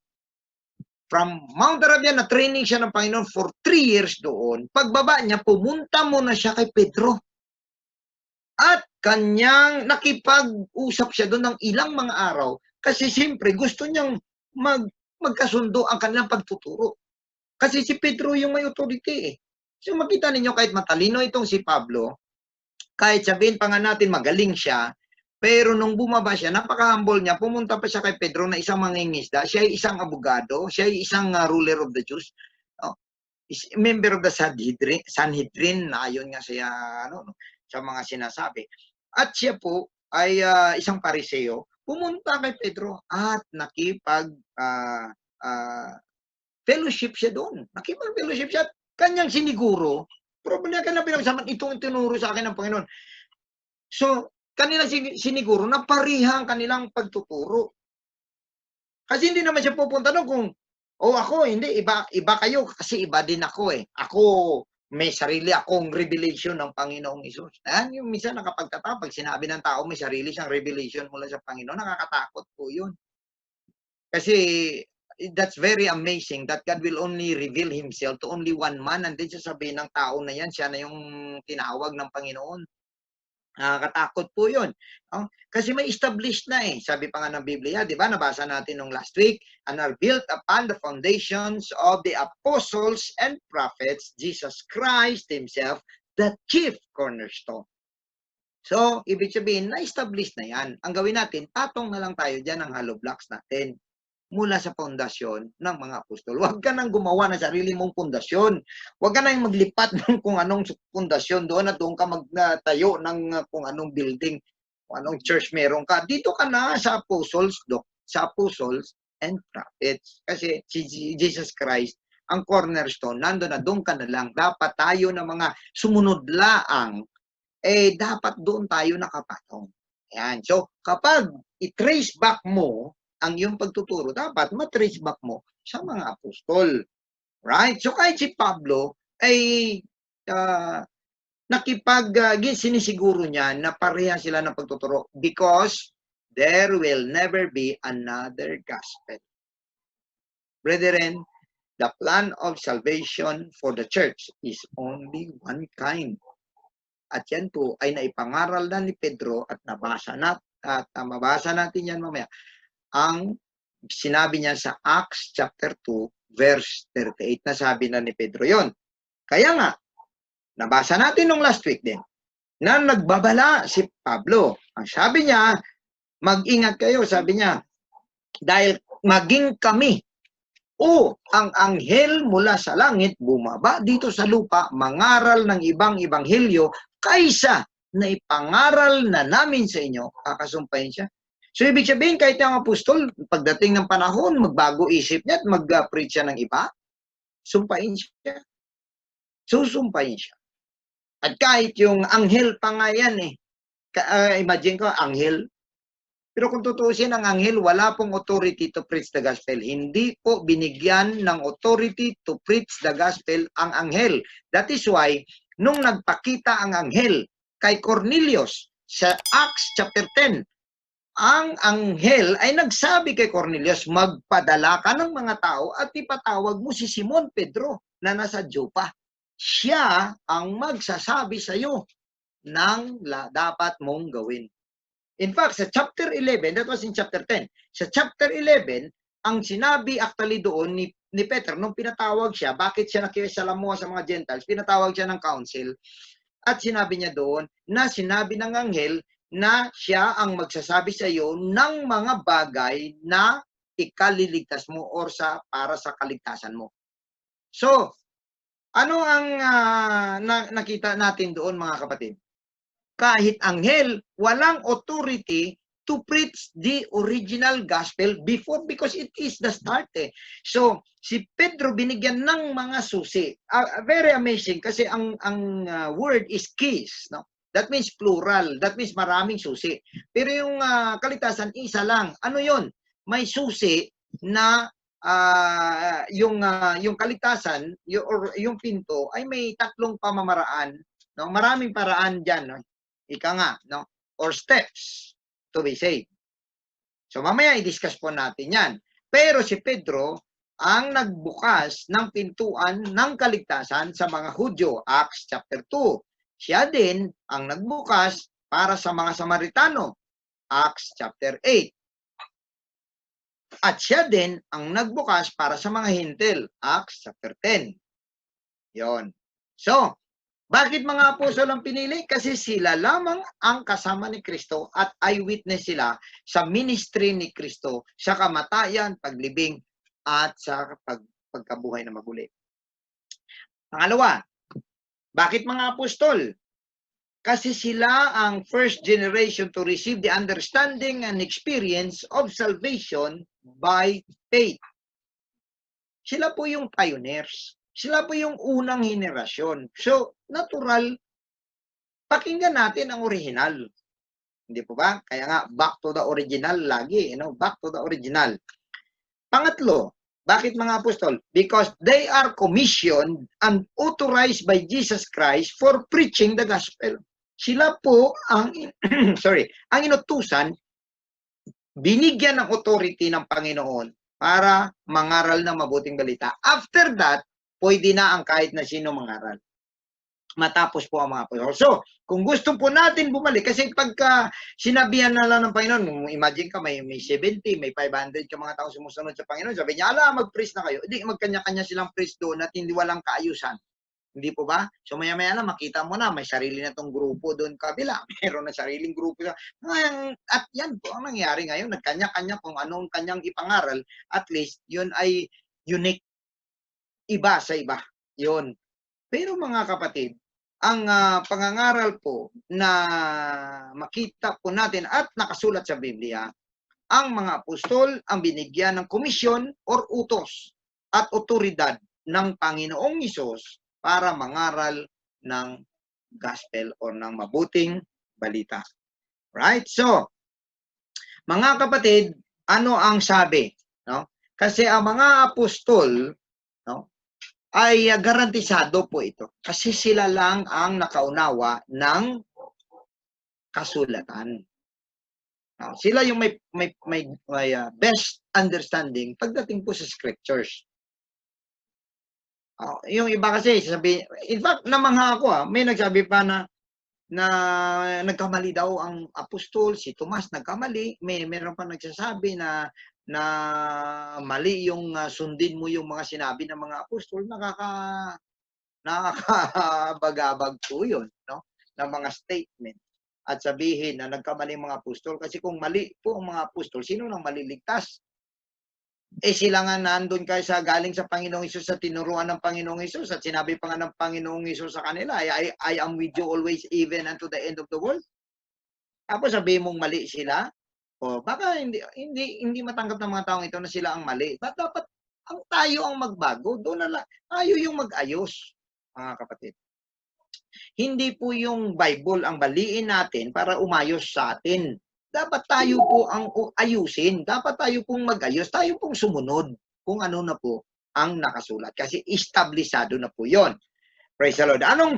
From Mount Arabia, na training siya ng Panginoon for 3 years doon. Pagbaba niya, pumunta muna siya kay Pedro. At kanyang nakipag-usap siya doon ng ilang mga araw kasi siyempre gusto niyang magkasundo ang kanilang pagtuturo. Kasi si Pedro yung may authority eh. So makita ninyo kahit matalino itong si Pablo, kahit sabihin pa nga natin magaling siya, pero nung bumaba siya, napaka-humble niya, pumunta pa siya kay Pedro na isang mangingisda, siya ay isang abogado, siya ay isang ruler of the Jews, member of the Sanhedrin, na ayon nga siya sa mga sinasabi. At siya po ay isang pariseo, pumunta kay Pedro at nakipag fellowship siya doon. Nakipag-fellowship siya at kanyang siniguro, problema ka na pinagsaman, itong tinuro sa akin ng Panginoon. So, kanilang siniguro na parihang kanilang pagtuturo. Kasi hindi naman siya pupunta doon kung, ako, hindi, iba kayo, kasi iba din ako eh. Ako, may sarili akong revelation ng Panginoong Hesus. Ayan, yung minsan nakapagtatapag, pag sinabi ng tao may sarili siyang revelation mula sa Panginoon, nakakatakot po yun. Kasi, that's very amazing that God will only reveal Himself to only one man, and then sasabihin ng tao na yan, siya na yung tinawag ng Panginoon. Nakakatakot po yun. Kasi may established na eh. Sabi pa nga ng Biblia, di ba? Nabasa natin nung last week, and are built upon the foundations of the apostles and prophets, Jesus Christ Himself, the chief cornerstone. So, ibig sabihin, na-establish na yan. Ang gawin natin, patong na lang tayo dyan ng hollow blocks natin mula sa pundasyon ng mga apostol. Huwag ka nang gumawa ng sarili mong pundasyon. Huwag ka nang maglipat ng kung anong pundasyon doon at doon ka magtayo ng kung anong building, kung anong church meron ka. Dito ka na sa apostles and prophets. Kasi si Jesus Christ, ang cornerstone, nando na doon ka na lang. Dapat tayo na mga sumunod laang, dapat doon tayo nakapatong. Ayan. So, kapag i-trace back mo ang iyong pagtuturo, dapat matrace back mo sa mga apostol. Right? So kahit si Pablo ay sinisiguro niya na pareha sila ng pagtuturo because there will never be another gospel. Brethren, the plan of salvation for the church is only one kind. At yan po ay naipangaral na ni Pedro at mabasa natin yan mamaya. Ang sinabi niya sa Acts chapter 2 verse 38 na sabi na ni Pedro yon. Kaya nga, nabasa natin nung last week din, na nagbabala si Pablo. Ang sabi niya, mag-ingat kayo, sabi niya, dahil maging kami, ang anghel mula sa langit, bumaba dito sa lupa, mangaral ng ibang ebanghelyo, kaysa na ipangaral na namin sa inyo, kakasumpahin siya. So, ibig sabihin, kahit yung apostol, pagdating ng panahon, magbago isip niya at mag-preach siya ng iba, sumpahin siya. Susumpahin siya. At kahit yung anghel pa nga yan eh. Imagine ko, anghel. Pero kung tutuusin, ang anghel, wala pong authority to preach the gospel. Hindi po binigyan ng authority to preach the gospel ang anghel. That is why, nung nagpakita ang anghel kay Cornelius sa Acts chapter 10, ang anghel ay nagsabi kay Cornelius, magpadala ka ng mga tao at ipatawag mo si Simon Pedro na nasa Joppa. Siya ang magsasabi sa iyo ng dapat mong gawin. In fact, sa chapter 11, that was in chapter 10. Sa chapter 11, ang sinabi actually doon ni Peter, nung pinatawag siya, bakit siya nakikisalamuha sa mga Gentiles, pinatawag siya ng council, at sinabi niya doon na sinabi ng anghel na siya ang magsasabi sa iyo ng mga bagay na ikaliligtas mo or para sa kaligtasan mo. So, ano ang nakita natin doon, mga kapatid? Kahit anghel, walang authority to preach the original gospel before, because it is the start eh. So, si Pedro binigyan ng mga susi. Very amazing kasi ang word is keys, no? That means plural. That means maraming susi. Pero yung kaligtasan, isa lang. Ano yon? May susi na yung kaligtasan, yung pinto, ay may tatlong pamamaraan. No? Maraming paraan dyan. No? Ika nga, no? Or steps to be saved. So mamaya i-discuss po natin yan. Pero si Pedro ang nagbukas ng pintuan ng kaligtasan sa mga Hudyo, Acts chapter 2. Siya din ang nagbukas para sa mga Samaritano, Acts chapter 8. At siya din ang nagbukas para sa mga Hintil, Acts chapter 10. Yon. So, bakit mga apostol ang pinili? Kasi sila lamang ang kasama ni Kristo at eyewitness sila sa ministry ni Kristo, sa kamatayan, paglibing, at sa pagkabuhay na maguli. Pangalawa, bakit mga apostol? Kasi sila ang first generation to receive the understanding and experience of salvation by faith. Sila po yung pioneers. Sila po yung unang henerasyon. So, natural, pakinggan natin ang original. Hindi po ba? Kaya nga, back to the original lagi. You know? Back to the original. Pangatlo, bakit mga apostol? Because they are commissioned and authorized by Jesus Christ for preaching the gospel. Sila po ang, ang inutusan, binigyan ng authority ng Panginoon para mangaral ng mabuting balita. After that, pwede na ang kahit na sino mangaral. Matapos po ang mga apostol. So, kung gusto po natin bumalik, kasi pagka sinabihan na lang ng Panginoon, imagine ka, may 70, may 500 ka mga tao sumusunod sa Panginoon, sabi niya, mag-preach na kayo. Hindi, magkanya-kanya silang preach doon at hindi walang kaayusan. Hindi po ba? So, maya-maya na, makita mo na, may sarili na tong grupo doon kabila. Meron na sariling grupo. At yan po ang nangyari ngayon. Nagkanya-kanya kung anong kanyang ipangaral. At least, yun ay unique. Iba sa iba. Yun. Pero mga kapatid, ang pangangaral po na makita po natin at nakasulat sa Biblia, ang mga apostol ang binigyan ng komisyon or utos at otoridad ng Panginoong Hesus para mangaral ng gospel o ng mabuting balita. Right? So, mga kapatid, ano ang sabi? No? Kasi ang mga apostol, no, ay garantisado po ito. Kasi sila lang ang nakaunawa ng kasulatan. No? Sila yung may best understanding pagdating po sa scriptures. Yung iba kasi sabi, in fact, namangha ako may nagsabi pa na nagkamali daw ang apostol, si Tomas nagkamali, meron pa nagsasabi na mali yung sundin mo yung mga sinabi ng mga apostol, nakakabagabag po yun, no? Ng mga statement. At sabihin na nagkamali mga apostol, kasi kung mali po ang mga apostol, sino nang maliligtas? Sila nga nandun kayo galing sa Panginoong Hesus, sa tinuruan ng Panginoong Hesus, at sinabi pa nga ng Panginoong Hesus sa kanila, I am with you always even unto the end of the world. Tapos sabihin mong mali sila, baka hindi matanggap ng mga taong ito na sila ang mali. Dapat tayo ang magbago, doon na lang, tayo yung mag-ayos, mga kapatid. Hindi po yung Bible ang baliin natin para umayos sa atin. Dapat tayo po ang ayusin. Dapat tayo pong mag-ayos. Tayo pong sumunod kung ano na po ang nakasulat. Kasi establisado na po yon. Praise the Lord. Anong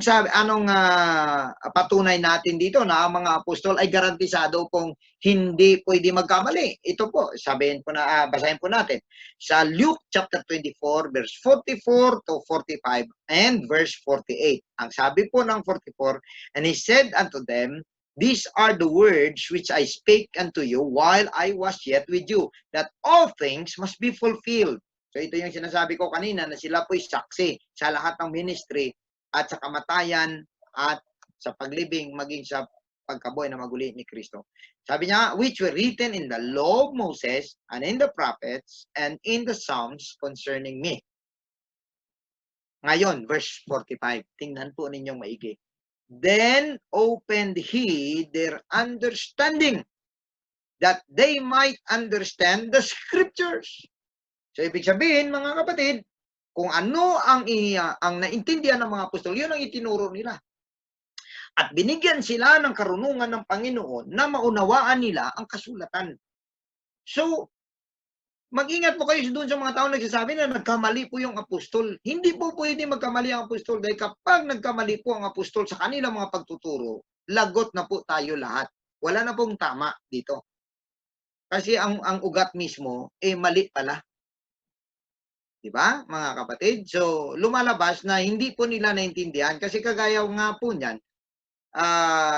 patunay natin dito na ang mga apostol ay garantisado pong hindi pwede magkamali? Ito po, basahin po natin sa Luke chapter 24 verse 44 to 45 and verse 48. Ang sabi po ng 44, and he said unto them, these are the words which I spake unto you while I was yet with you, that all things must be fulfilled. So ito yung sinasabi ko kanina na sila po'y saksi sa lahat ng ministry at sa kamatayan at sa paglibing maging sa pagkabuhay na maguli ni Kristo. Sabi niya, which were written in the law of Moses and in the prophets and in the Psalms concerning me. Ngayon, verse 45. Tingnan po ninyong maigi. Then opened he their understanding that they might understand the scriptures. So, ibig sabihin, mga kapatid, kung ano ang naintindihan ng mga apostol, yun ang itinuro nila. At binigyan sila ng karunungan ng Panginoon na maunawaan nila ang kasulatan. So, mag-ingat po kayo doon sa mga tao nagsasabi na nagkamali po yung apostol. Hindi po pwede magkamali ang apostol dahil kapag nagkamali po ang apostol sa kanilang mga pagtuturo, lagot na po tayo lahat. Wala na pong tama dito. Kasi ang ugat mismo, mali pala. Diba, mga kapatid? So, lumalabas na hindi po nila naintindihan kasi kagaya nga po niyan,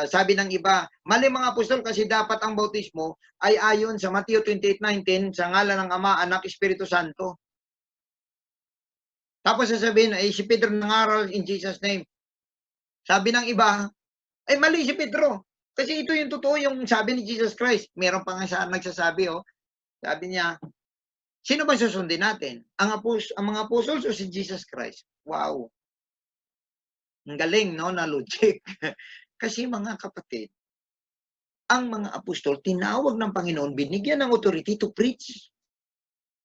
sabi ng iba, mali mga apostol kasi dapat ang bautismo ay ayon sa Matthew 28:19 sa ngalan ng Ama, Anak, Espiritu Santo. Tapos sasabihin, si Pedro nangaral in Jesus' name. Sabi ng iba, mali si Pedro. Kasi ito yung totoo yung sabi ni Jesus Christ. Meron pa nga nagsasabi, sabi niya, sino ba susundin natin? Ang mga apostles o si Jesus Christ? Wow. Ang galing, no, na logic. Kasi mga kapatid, ang mga apostol, tinawag ng Panginoon, binigyan ng authority to preach.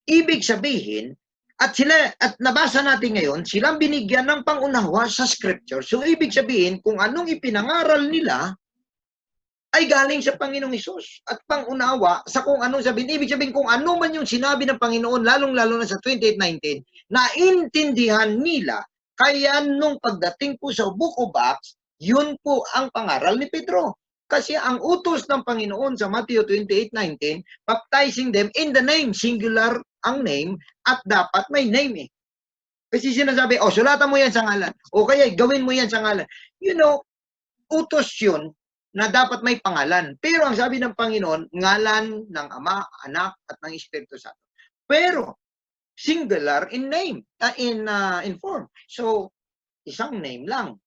Ibig sabihin, at nabasa natin ngayon, silang binigyan ng pangunawa sa scripture. So, ibig sabihin, kung anong ipinangaral nila, ay galing sa Panginoong Hesus at pangunawa sa kung anong sabihin. Ibig sabihin kung ano man yung sinabi ng Panginoon, lalong-lalo na sa 28:19, naintindihan nila. Kaya nung pagdating po sa Book of Acts, yun po ang pangaral ni Pedro. Kasi ang utos ng Panginoon sa Matthew 28:19, baptizing them in the name, singular ang name, at dapat may name Kasi sinasabi, sulatan mo yan sa ngalan. O kaya gawin mo yan sa ngalan. You know, utos yun na dapat may pangalan. Pero ang sabi ng Panginoon, ngalan ng Ama, Anak, at ng Espiritu Santo. Pero, singular in name, in form. So, isang name lang.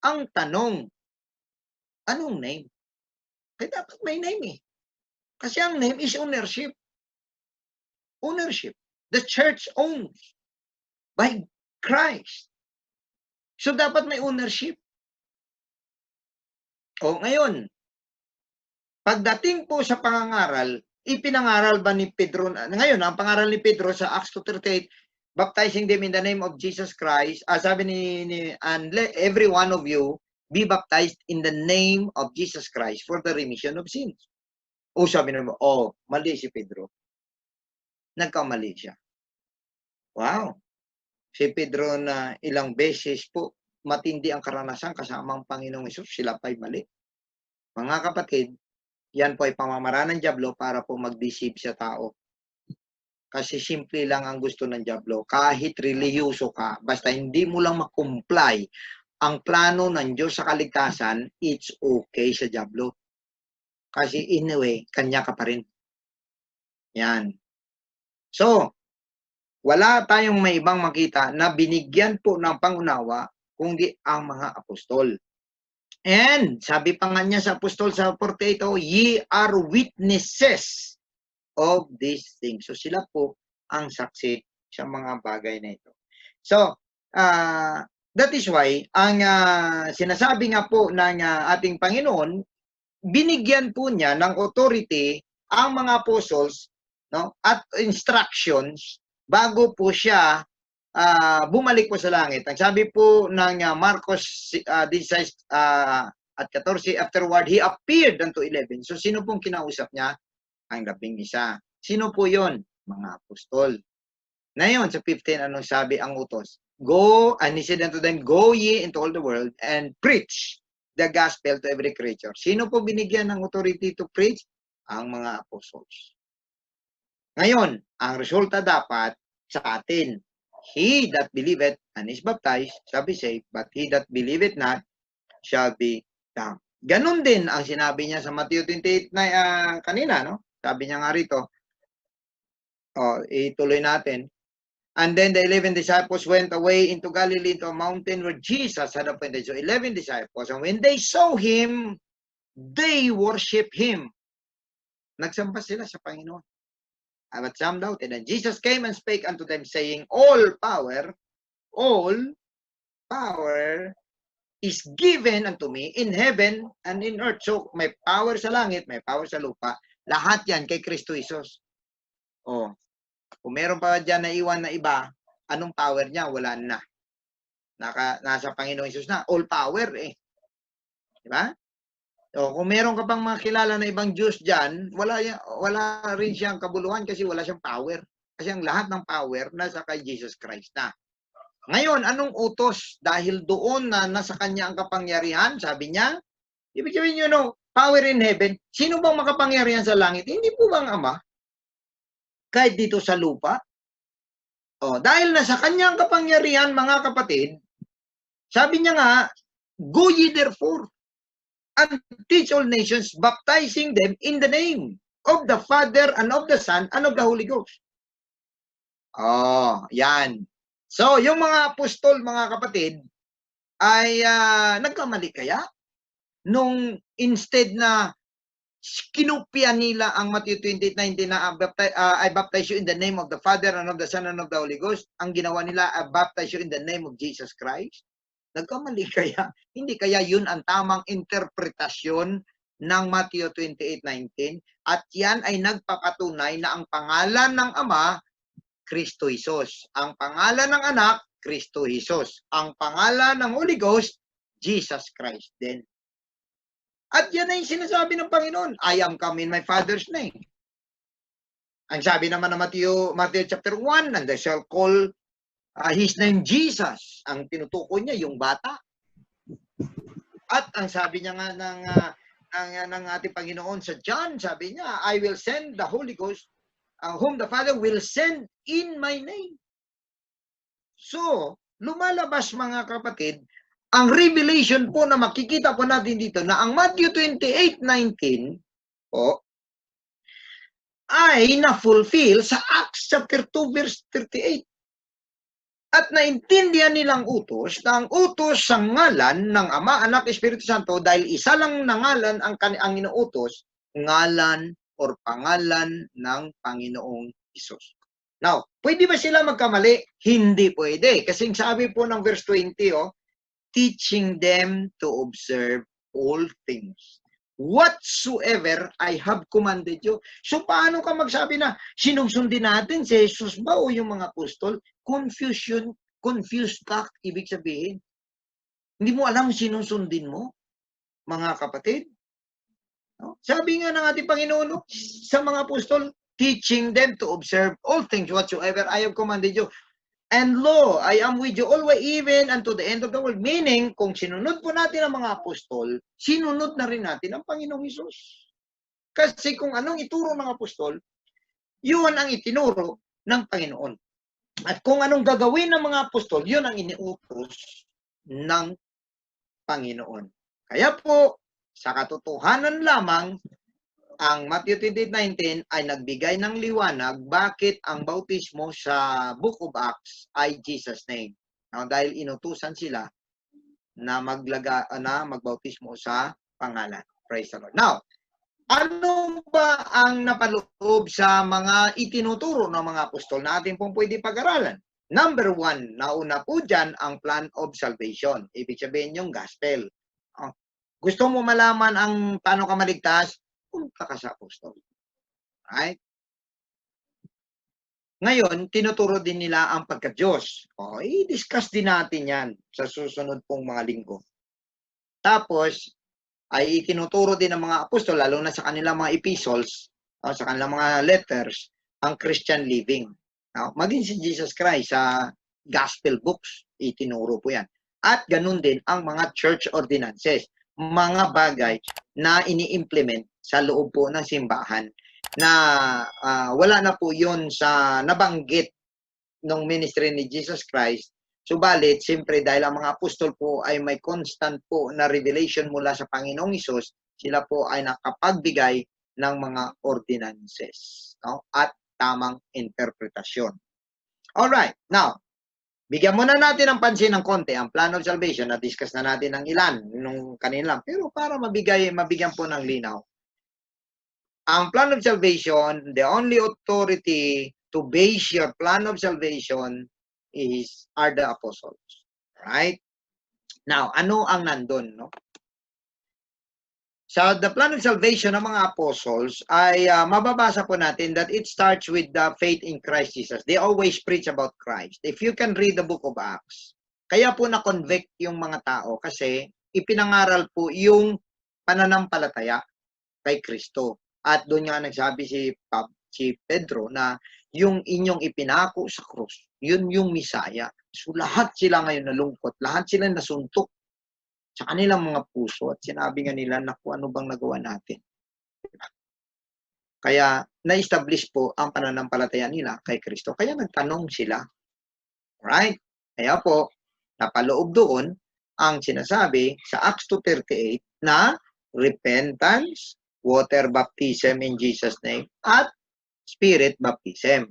Ang tanong, anong name? Kaya dapat may name Kasi ang name is ownership. Ownership. The church owns by Christ. So, dapat may ownership. Ngayon, pagdating po sa pangangaral, ipinangaral ba ni Pedro, ngayon, ang pangaral ni Pedro sa Acts 2:38, baptizing them in the name of Jesus Christ, sabi and let every one of you be baptized in the name of Jesus Christ for the remission of sins. Sabi naman, mali si Pedro. Nagkamali siya. Wow. Si Pedro na ilang beses po, matindi ang karanasan kasama ang Panginoong Hesus, sila pa'y mali. Mga kapatid, yan po ay pamamaraan ng dyablo para po mag-deceive sa tao. Kasi simple lang ang gusto ng dyablo. Kahit reliyoso ka, basta hindi mo lang makomply ang plano ng Diyos sa kaligtasan, it's okay sa dyablo. Kasi in a way, kanya ka pa rin. Yan. So, wala tayong may ibang makita na binigyan po ng pangunawa kundi ang mga apostol. And sabi pa nga niya sa apostol sa 48, ye are witnesses of these things. So sila po ang saksi sa mga bagay na ito. So, that is why, ang sinasabi nga po ng ating Panginoon, binigyan po niya ng authority ang mga apostles, no, at instructions bago po siya bumalik po sa langit. Ang sabi po ng Marcos 16 at 14, afterward, he appeared unto 11. So, sino pong kinausap niya? Ang 11. Sino po yon? Mga apostol. Ngayon, sa 15, anong sabi ang utos? and he said unto them, go ye into all the world and preach the gospel to every creature. Sino po binigyan ng authority to preach? Ang mga apostles. Ngayon, ang resulta dapat sa atin, he that believeth and is baptized shall be saved, but he that believeth not shall be damned. Ganon din ang sinabi niya sa Matthew 28 na kanina, no? Sabi niya nga rito, ituloy natin. And then the 11 disciples went away into Galilee, into a mountain where Jesus had appointed. So 11 disciples, and when they saw him, they worship him. Nagsamba sila sa Panginoon. But some doubted. And Jesus came and spake unto them, saying, all power is given unto me in heaven and in earth. So may power sa langit, may power sa lupa. Lahat yan kay Kristo Jesus. Kung meron pa dyan na iwan na iba, anong power niya? Wala na. Nasa Panginoong Jesus na. All power eh. Diba? So, kung meron ka pang makilala na ibang Diyos dyan, wala rin siyang kabuluhan kasi wala siyang power. Kasi ang lahat ng power nasa kay Jesus Christ na. Ngayon, anong utos? Dahil doon na nasa kanya ang kapangyarihan, sabi niya, ibig sabihin power in heaven, sino bang makapangyarihan sa langit? Hindi po bang Ama? Kahit dito sa lupa. Dahil nasa kanyang kapangyarihan, mga kapatid, sabi niya nga, go ye therefore and teach all nations, baptizing them in the name of the Father and of the Son and of the Holy Ghost. Yan. So, yung mga apostol, mga kapatid, ay nagkamali kaya? Nung instead na kinupya nila ang Matthew 28:19 na I baptize you in the name of the Father and of the Son and of the Holy Ghost. Ang ginawa nila, I baptize you in the name of Jesus Christ. Nagkamali kaya? Hindi kaya yun ang tamang interpretasyon ng Matthew 28:19? At yan ay nagpapatunay na ang pangalan ng Ama, Kristo Jesus. Ang pangalan ng Anak, Kristo Jesus. Ang pangalan ng Holy Ghost, Jesus Christ din. At yan ay sinasabi ng Panginoon, I am come in my Father's name. Ang sabi naman ng Matthew chapter 1, and they shall call his name Jesus. Ang tinutukoy niya, yung bata. At ang sabi niya nga ng ating Panginoon sa John, sabi niya, I will send the Holy Ghost, whom the Father will send in my name. So, lumalabas mga kapatid, ang revelation po na makikita po natin dito na ang Matthew 28:19 ay na-fulfill sa Acts chapter 2 verse 38. At naintindihan nilang utos na ang utos sa ngalan ng Ama, Anak, Espiritu Santo dahil isa lang na ngalan ang inuutos, ngalan or pangalan ng Panginoong Hesus. Now, pwede ba sila magkamali? Hindi pwede. Kasi sabi po ng verse 20, teaching them to observe all things whatsoever I have commanded you. So, paano ka magsabi na sinusundin natin si Jesus ba o yung mga apostol? Confused ka, ibig sabihin. Hindi mo alam sinusundin mo, mga kapatid. Sabi nga ng ating Panginoon sa mga apostol, teaching them to observe all things whatsoever I have commanded you. And lo, I am with you always even unto the end of the world. Meaning, kung sinunod po natin ang mga apostol, sinunod na rin natin ang Panginoong Hesus. Kasi kung anong ituro ng apostol, yun ang itinuro ng Panginoon. At kung anong gagawin ng mga apostol, yun ang iniutos ng Panginoon. Kaya po, sa katotohanan lamang, ang Matthew 28:19 ay nagbigay ng liwanag bakit ang bautismo sa Book of Acts ay Jesus' name. Now, dahil inutusan sila na magbautismo sa pangalan. Praise the Lord. Now, ano ba ang napaloob sa mga itinuturo ng mga apostol na atin pong pwede pag-aralan? Number 1, nauna po dyan ang plan of salvation. Ibig sabihin yung gospel. Gusto mo malaman ang paano ka maligtas? Punta ka sa apostol. Right? Ngayon, tinuturo din nila ang pagka-Diyos. I-discuss din natin yan sa susunod pong mga linggo. Tapos, ay itinuturo din ng mga apostol, lalo na sa kanilang mga epistles, sa kanilang mga letters, ang Christian living. Maging si Jesus Christ sa gospel books. itinuro po yan. At ganun din ang mga church ordinances, mga bagay na ini-implement sa loob po ng simbahan na wala na po yun sa nabanggit ng ministry ni Jesus Christ. Subalit, siyempre dahil ang mga apostol po ay may constant po na revelation mula sa Panginoong Hesus, sila po ay nakapagbigay ng mga ordinances, no? At tamang interpretasyon. Alright, now, bigyan muna natin ng pansin ng konti ang plan of salvation. Na-discuss na natin ng ilan nung kanina lang. Pero para mabigyan po ng linaw. Ang plan of salvation, the only authority to base your plan of salvation are the apostles. Right? Now, ano ang nandun, no? Sa the plan of salvation ng mga apostles ay mababasa po natin that it starts with the faith in Christ Jesus. They always preach about Christ. If you can read the book of Acts, kaya po na-convict yung mga tao kasi ipinangaral po yung pananampalataya kay Kristo. At doon nga nagsabi si Pedro na yung inyong ipinako sa krus, yun yung Misaya. So lahat sila ngayon nalungkot, lahat sila nasuntok sa kanilang mga puso at sinabi nga nila, naku, ano bang nagawa natin? Kaya na-establish po ang pananampalataya nila kay Kristo. Kaya nagtanong sila. Right? Kaya po, napaloob doon ang sinasabi sa Acts 2:38 na repentance, water baptism in Jesus' name, at spirit baptism.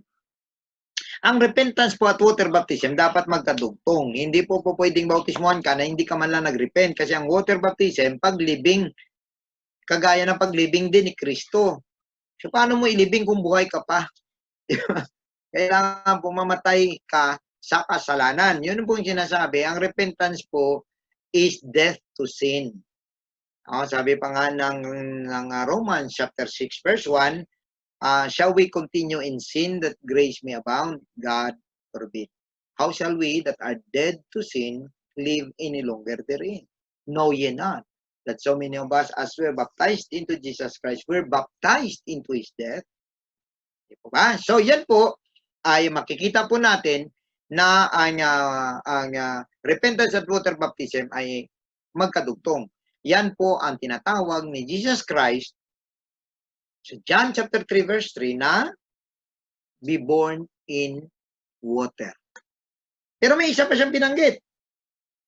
Ang repentance po at water baptism dapat magkadugtong. Hindi po pwedeng bautismuhan ka na hindi ka man lang nag-repent kasi ang water baptism, paglibing, kagaya ng paglibing din ni Kristo. So paano mo ilibing kung buhay ka pa? Kailangan pumamatay ka sa kasalanan. Yun po yung sinasabi. Ang repentance po is death to sin. Sabi pa nga ng Romans chapter 6 verse 1, shall we continue in sin that grace may abound? God forbid. How shall we that are dead to sin live any longer therein? Know ye not that so many of us as we're baptized into Jesus Christ, we're baptized into His death? Diba? So yan po ay makikita po natin na ang repentance at water baptism ay magkadugtong. Yan po ang tinatawag ni Jesus Christ sa John chapter 3 verse 3 na be born in water. Pero may isa pa siyang binanggit.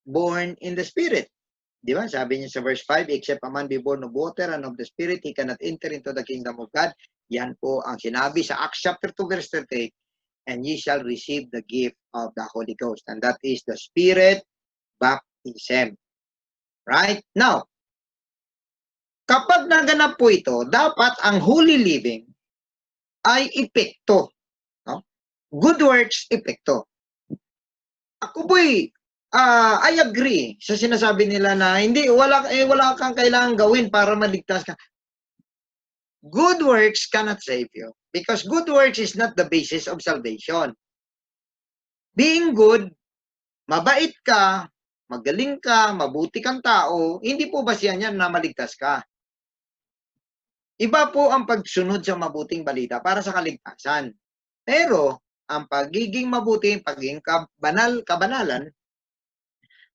Born in the Spirit. Di ba? Sabi niya sa verse 5, except a man be born of water and of the Spirit, he cannot enter into the kingdom of God. Yan po ang sinabi sa Acts chapter 2 verse 38, and ye shall receive the gift of the Holy Ghost. And that is the Spirit baptism. Right? Now, kapag naganap po ito, dapat ang holy living ay epekto. No? Good works, epekto. Ako po'y, I agree sa sinasabi nila na hindi, wala kang kailangan gawin para maligtas ka. Good works cannot save you because good works is not the basis of salvation. Being good, mabait ka, magaling ka, mabuti kang tao, hindi po basihan yan na maligtas ka. Iba po ang pagsunod sa mabuting balita para sa kaligtasan. Pero, ang pagiging mabuti, pagiging kabanalan,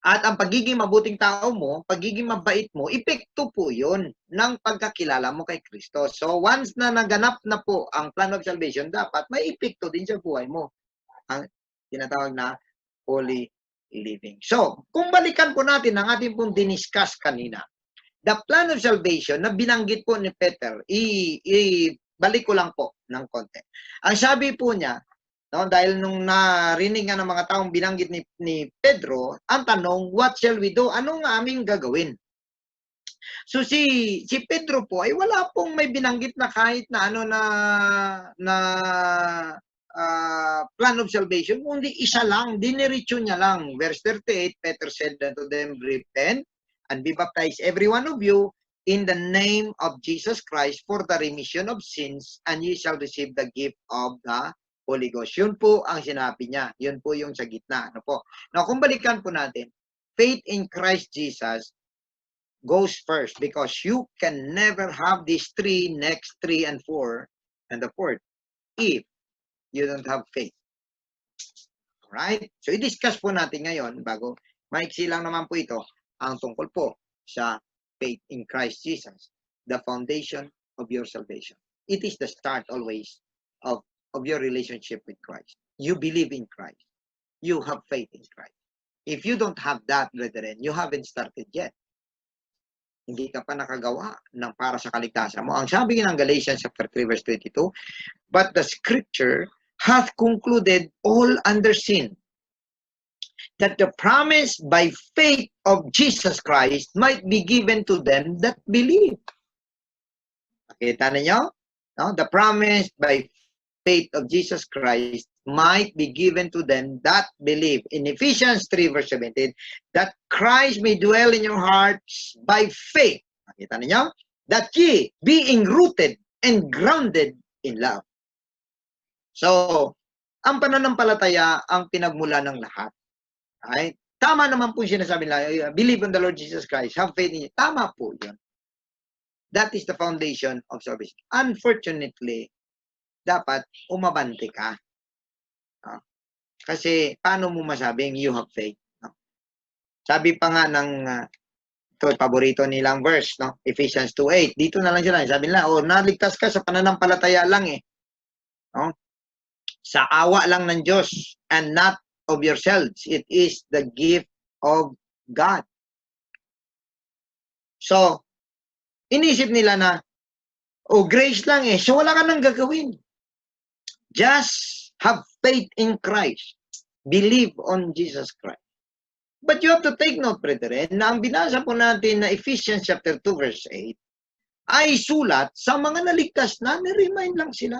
at ang pagiging mabuting tao mo, pagiging mabait mo, epekto po yun ng pagkakilala mo kay Kristo. So, once na naganap na po ang plan of salvation, dapat may epekto din sa buhay mo. Ang tinatawag na holy living. So, kung balikan po natin ang ating pong diniscuss kanina, the plan of salvation na binanggit po ni Peter, balik ko lang po ng konti. Ang sabi po niya, no, dahil nung narinig nga ng mga taong binanggit ni Pedro, ang tanong, what shall we do? Anong aming gagawin? So si Pedro po ay wala pong may binanggit na kahit na plan of salvation, kundi isa lang, diniretso niya lang. Verse 38, Peter said unto them, repent and be baptized every one of you in the name of Jesus Christ for the remission of sins, and ye shall receive the gift of the Holy Ghost. Yun po ang sinabi niya. Yun po yung sa gitna. Ano po? Now, kung balikan po natin, faith in Christ Jesus goes first because you can never have these next 3 and 4 and the 4th if you don't have faith. Alright? So, i-discuss po natin ngayon, bago, maiksi lang naman po ito, ang tungkol po sa faith in Christ Jesus, the foundation of your salvation. It is the start always of your relationship with Christ. You believe in Christ. You have faith in Christ. If you don't have that, brethren, you haven't started yet. Hindi ka pa nakagawa ng para sa kaligtasan mo. Ang sabi ng Galatians chapter 3 verse 22, but the scripture hath concluded all under sin, that the promise by faith of Jesus Christ might be given to them that believe. Nakita ninyo? No? The promise by faith of Jesus Christ might be given to them that believe. In Ephesians 3 verse 17, that Christ may dwell in your hearts by faith. Nakita ninyo? That ye, being rooted and grounded in love. So, ang pananampalataya ang pinagmula ng lahat. Right? Tama naman po sinasabi nila, believe in the Lord Jesus Christ, have faith in Him. Tama po yun. That is the foundation of salvation. Unfortunately, dapat umabante ka. Kasi paano mo masabing you have faith? Sabi pa nga ng ito, paborito nilang verse, no? Ephesians 2:8. Dito na lang sila. Sabi nila, naligtas ka sa pananampalataya lang eh. No? Sa awa lang ng Diyos and not of yourselves. It is the gift of God. So, inisip nila na, grace lang eh. So, wala ka nang gagawin. Just have faith in Christ. Believe on Jesus Christ. But you have to take note, brethren, na ang binasa po natin na Ephesians chapter 2 verse 8 ay sulat sa mga naligtas na, ni-remind lang sila.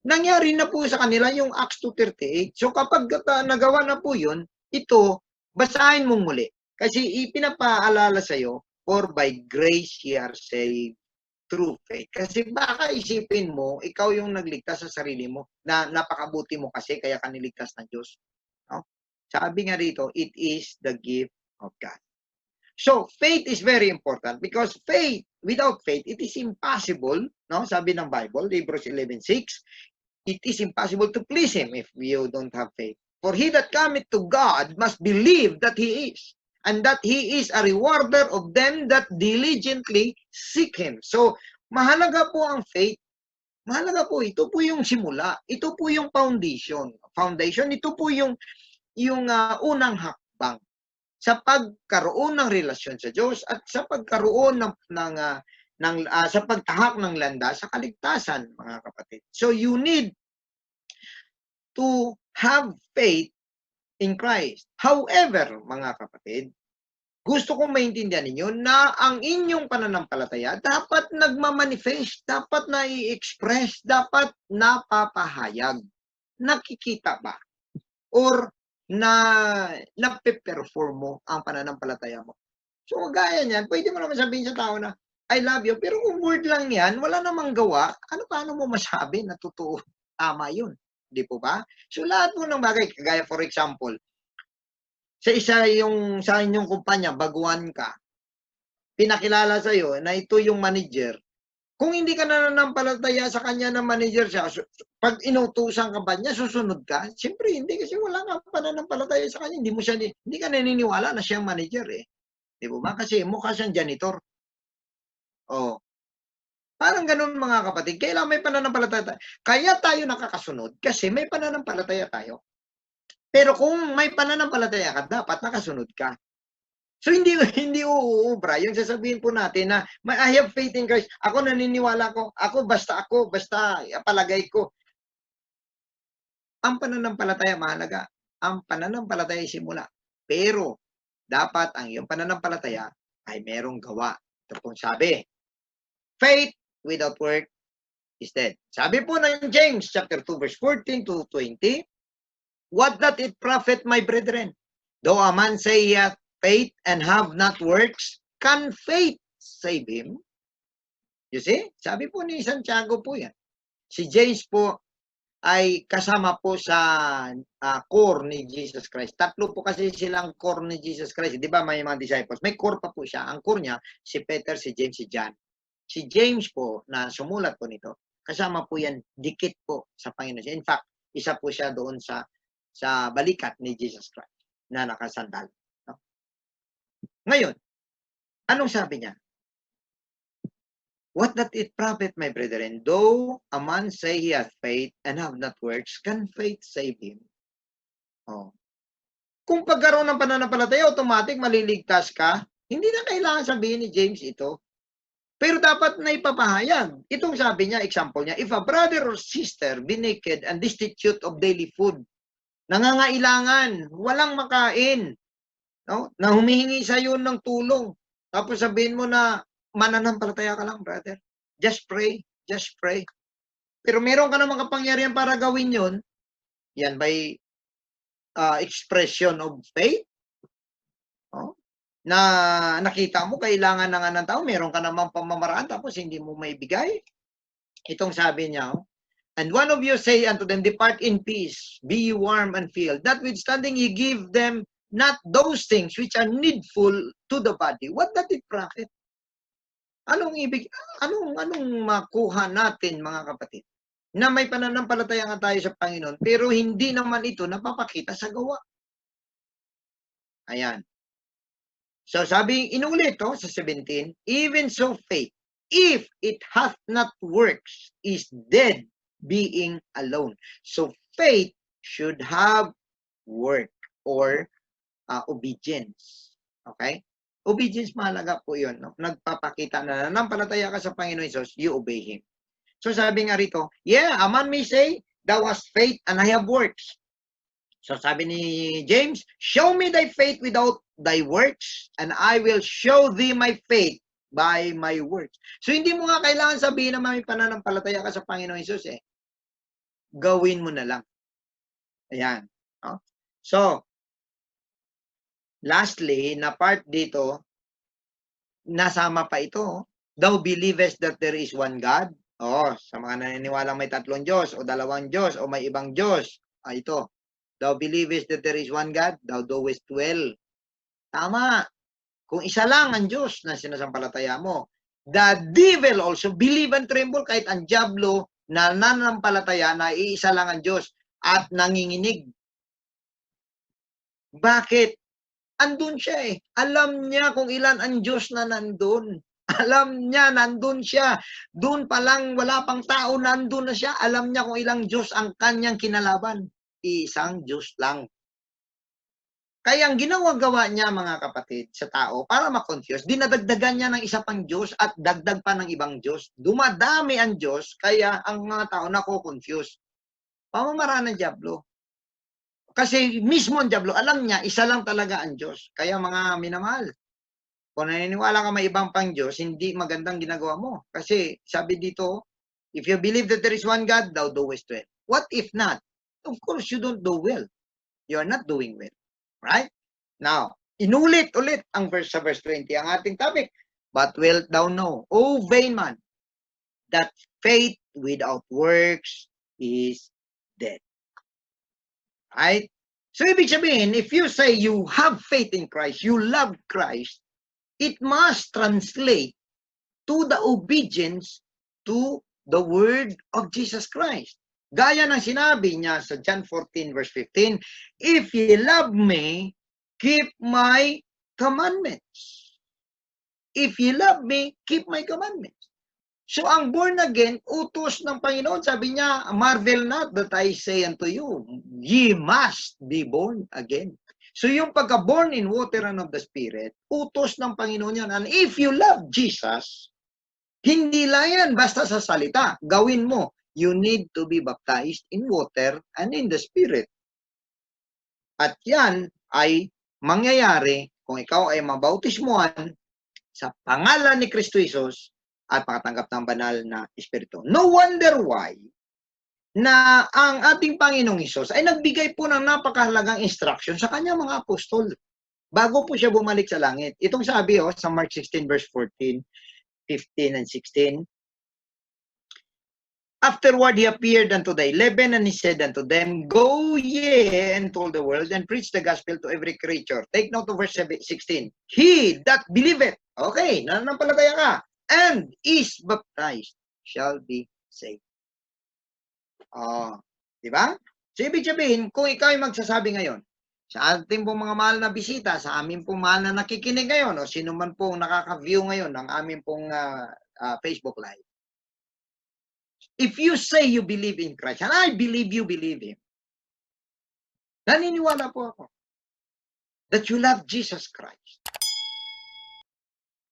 Nangyari na po sa kanila yung Acts 2:38. So kapag nagawa na po yun, ito, basahin mo muli. Kasi ipinapaalala sa'yo, for by grace ye are saved through faith. Kasi baka isipin mo, ikaw yung nagligtas sa sarili mo, na napakabuti mo kasi kaya ka niligtas ng Diyos. No? Sabi nga rito, it is the gift of God. So, faith is very important because faith, without faith, it is impossible, no? Sabi ng Bible, Hebrews 11:6, it is impossible to please Him if you don't have faith. For he that cometh to God must believe that He is, and that He is a rewarder of them that diligently seek Him. So, mahalaga po ang faith. Mahalaga po, ito po yung simula. Ito po yung foundation. Ito po yung unang hakbang sa pagkaroon ng relasyon sa Diyos at sa pagkaroon sa pagtahak ng landas sa kaligtasan, mga kapatid. So, you need to have faith in Christ. However, mga kapatid, gusto kong maintindihan ninyo na ang inyong pananampalataya dapat nagmamanifest, dapat nai-express, dapat napapahayag. Nakikita ba? Or nape-perform mo ang pananampalataya mo. So, gaya niyan, pwede mo naman sabihin sa tao na, I love you, pero kung word lang yan, wala namang gawa, paano mo masabi na totoo, tama yun? Di po ba? So, lahat po ng bagay, kagaya for example, sa inyong kumpanya, baguhan ka, pinakilala sa'yo na ito yung manager, kung hindi ka nananampalataya sa kanya na manager siya, pag inutusan ka ba niya, susunod ka? Siyempre, hindi kasi wala kang pananampalataya sa kanya. Hindi ka naniniwala na siyang manager eh. Di ba? Kasi mukha siyang janitor. Parang ganun mga kapatid. Kailangan may pananampalataya tayo. Kaya tayo nakakasunod kasi may pananampalataya tayo. Pero kung may pananampalataya ka, dapat nakasunod ka. So, hindi uubra. Yung sasabihin po natin na, I have faith in Christ. Ako naniniwala ko. Ako, basta palagay ko. Ang pananampalataya mahalaga. Ang pananampalataya simula. Pero, dapat ang iyong pananampalataya ay merong gawa. Ito pong sabi, faith without work is dead. Sabi po ng James chapter 2 verse 14 to 20, what doth it profit, my brethren? Though a man say he hath faith and have not works, can faith save him? You see? Sabi po ni Santiago po yan. Si James po ay kasama po sa core ni Jesus Christ. Tatlo po kasi silang core ni Jesus Christ. Di ba may mga disciples? May core pa po siya. Ang core niya, si Peter, si James, si John. Si James po, na sumulat po nito, kasama po yan, dikit po sa Panginoon. In fact, isa po siya doon sa sa balikat ni Jesus Christ na nakasandal. No? Ngayon, anong sabi niya? What doth it profit, my brethren, though a man say he hath faith and have not works, can faith save him? Oh. Kung pagkaroon ng pananampalataya, automatic maliligtas ka, hindi na kailangan sabihin ni James ito. Pero dapat na ipapahayag. Itong sabi niya, example niya, if a brother or sister be naked and destitute of daily food, nangangailangan, walang makain, no? Na humihingi sa iyo ng tulong, tapos sabihin mo na mananampalataya ka lang, brother. Just pray, just pray. Pero meron ka namang kapangyarihan para gawin yon, yan by expression of faith, no? Na nakita mo kailangan na nga ng tao, meron ka namang pamamaraan tapos hindi mo maibigay. Itong sabi niya, and one of you say unto them, depart in peace, be ye warm and filled, notwithstanding ye give them not those things which are needful to the body. What doth it profit? Anong makuha natin, mga kapatid? Na may pananampalataya nga tayo sa Panginoon, pero hindi naman ito napapakita sa gawa. Ayan. So sabi, inulit sa 17, even so faith, if it hath not works, is dead being alone. So faith should have work or obedience. Okay? Obedience, mahalaga po yun. No? Nagpapakita na nanampalataya ka sa Panginoon Jesus, you obey Him. So sabi nga rito, yeah, a man may say, thou hast faith and I have works. So sabi ni James, show me thy faith without thy works, and I will show thee my faith by my works. So hindi mo nga kailangan sabihin na may pananampalataya ka sa Panginoon Jesus eh. Gawin mo na lang. Ayan. No? So, lastly, na part dito, nasama pa ito. Thou believest that there is one God. Sa mga naniniwalang may tatlong Diyos, o dalawang Diyos, o may ibang Diyos. Ito. Thou believest that there is one God, thou doest well. Tama. Kung isa lang ang Diyos na sinasampalataya mo. The devil also believe and tremble, kahit ang diablo na nananampalataya na iisa lang ang Diyos at nanginginig. Bakit? Andun siya eh. Alam niya kung ilan ang Diyos na nandun. Alam niya, nandun siya. Doon pa lang, wala pang tao, nandun na siya. Alam niya kung ilang Diyos ang kanyang kinalaban. Isang Diyos lang. Kaya ang ginawa-gawa niya, mga kapatid, sa tao, para ma-confuse, dinadagdagan niya ng isa pang Diyos at dagdag pa ng ibang Diyos. Dumadami ang Diyos, kaya ang mga tao nako-confuse. Pamamaraan ng diablo. Kasi mismo ang diablo, alam niya, isa lang talaga ang Diyos. Kaya mga minamahal, kung naniniwala ka may ibang pang Diyos, hindi magandang ginagawa mo. Kasi sabi dito, if you believe that there is one God, thou doest well. What if not? Of course, you don't do well. You are not doing well. Right? Now, inulit-ulit ang verse 20, ang ating topic. But wilt thou know, O vain man, that faith without works is dead. Right? So, ibig sabihin, if you say you have faith in Christ, you love Christ, it must translate to the obedience to the word of Jesus Christ. Gaya ng sinabi niya sa John 14 verse 15, if ye love me, keep my commandments. If ye love me, keep my commandments. So ang born again, utos ng Panginoon, sabi niya, marvel not that I say unto you, ye must be born again. So yung pagka-born in water and of the Spirit, utos ng Panginoon yan. And if you love Jesus, hindi lang yan basta sa salita. Gawin mo. You need to be baptized in water and in the Spirit. At yan ay mangyayari kung ikaw ay mabautismuhan sa pangalan ni Kristo Jesus at makatanggap ng banal na Espiritu. No wonder why na ang ating Panginoong Hesus ay nagbigay po ng napakahalagang instruction sa kanyang mga apostol bago po siya bumalik sa langit. Itong sabi sa Mark 16 verse 14, 15 and 16, afterward he appeared unto the 11, and he said unto them, go ye into all the world and preach the gospel to every creature. Take note of verse 16. He that believeth, okay, nananampalataya ka, and is baptized shall be saved. Di ba? So, ibig sabihin, kung ikaw ay magsasabi ngayon, sa ating pong mga mahal na bisita, sa amin pong mahal na nakikinig ngayon, o sino man pong nakaka-view ngayon ng amin pong Facebook Live. If you say you believe in Christ, and I believe you believe Him, naniniwala po ako that you love Jesus Christ.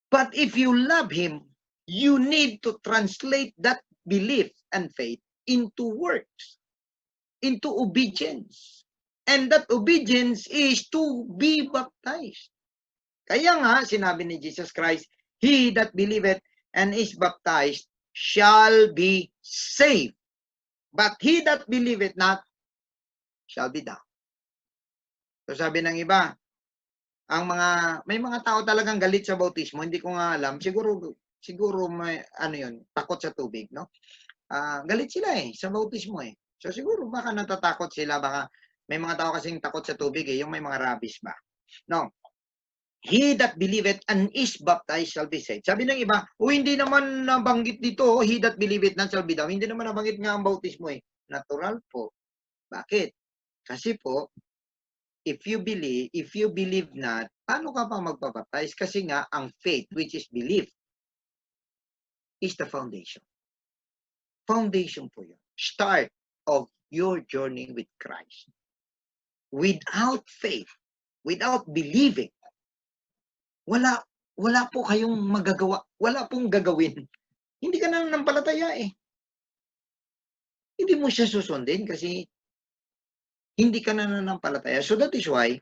But if you love Him, you need to translate that belief and faith into works, into obedience. And that obedience is to be baptized. Kaya nga, sinabi ni Jesus Christ, he that believeth and is baptized shall be saved. But he that believeth not shall be damned. So sabi ng iba, may mga tao talagang galit sa bautismo, hindi ko nga alam, siguro may yun, takot sa tubig, no? Galit sila sa bautismo So siguro baka natatakot sila, baka may mga tao kasing takot sa tubig yung may mga rabies ba. No. He that believeth and is baptized shall be saved. Sabi ng iba, hindi naman nabanggit dito, he that believeth not shall be damned. Hindi naman nabanggit nga ang bautismo Natural po. Bakit? Kasi po, if you believe not, paano ka pa magpapaptize? Kasi nga, ang faith, which is belief, is the foundation. Foundation po yun. Start of your journey with Christ. Without faith, without believing, wala po kayong magagawa. Wala pong gagawin. Hindi ka nananampalataya Hindi mo siya susundin kasi hindi ka nananampalataya. So that is why,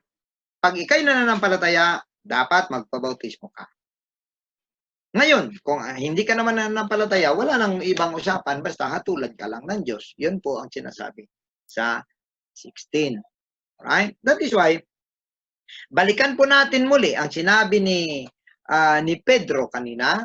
pag ikay nananampalataya, dapat magpabautismo ka. Ngayon, kung hindi ka naman nananampalataya, wala nang ibang usapan, basta hatulad ka lang ng Diyos. Yun po ang sinasabi sa 16. Alright? That is why, balikan po natin muli ang sinabi ni Pedro kanina.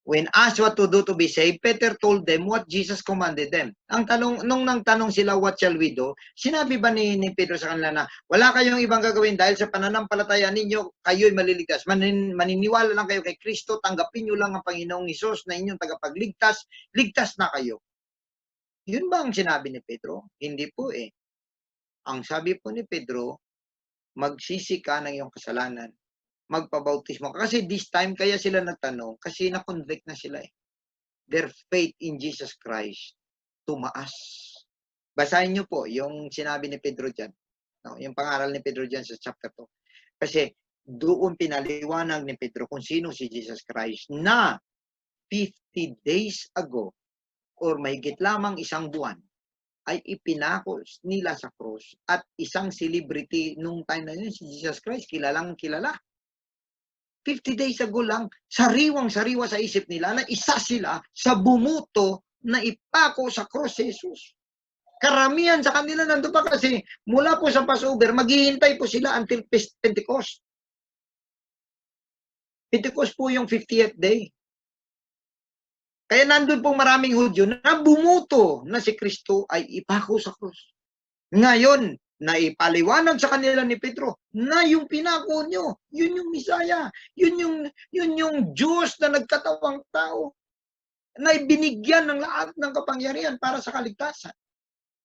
When asked what to do to be saved, Peter told them what Jesus commanded them. Nung nagtanong sila, what shall we do? Sinabi ba ni Pedro sa kanila na wala kayong ibang gagawin dahil sa pananampalataya ninyo, kayo'y maliligtas. Maniniwala lang kayo kay Kristo, tanggapin nyo lang ang Panginoong Hesus na inyong tagapagligtas, ligtas na kayo. Yun ba ang sinabi ni Pedro? Hindi po Ang sabi po ni Pedro, magsisi ka ng iyong kasalanan, magpabautismo ka. Kasi this time, kaya sila nagtanong, kasi na-convict na sila Their faith in Jesus Christ, tumaas. Basahin niyo po yung sinabi ni Pedro dyan. No? Yung pangaral ni Pedro dyan sa chapter 2. Kasi doon pinaliwanag ni Pedro kung sino si Jesus Christ na 50 days ago or mahigit lamang isang buwan ay ipinako nila sa cross at isang celebrity nung time na yun, si Jesus Christ, kilalang kilala. 50 days ago lang, sariwang-sariwa sa isip nila na isa sila sa bumuto na ipako sa cross si Jesus. Karamihan sa kanila nandun pa kasi mula po sa Passover, maghihintay po sila until Pentecost. Pentecost po yung 50th day. Kaya nandun pong maraming Hudyo na bumuto na si Kristo ay ipako sa cross. Ngayon, na ipaliwanag sa kanila ni Pedro na yung pinako nyo, yun yung Misaya, yun yung Diyos na nagkatawang tao na ibinigyan ng lahat ng kapangyarihan para sa kaligtasan.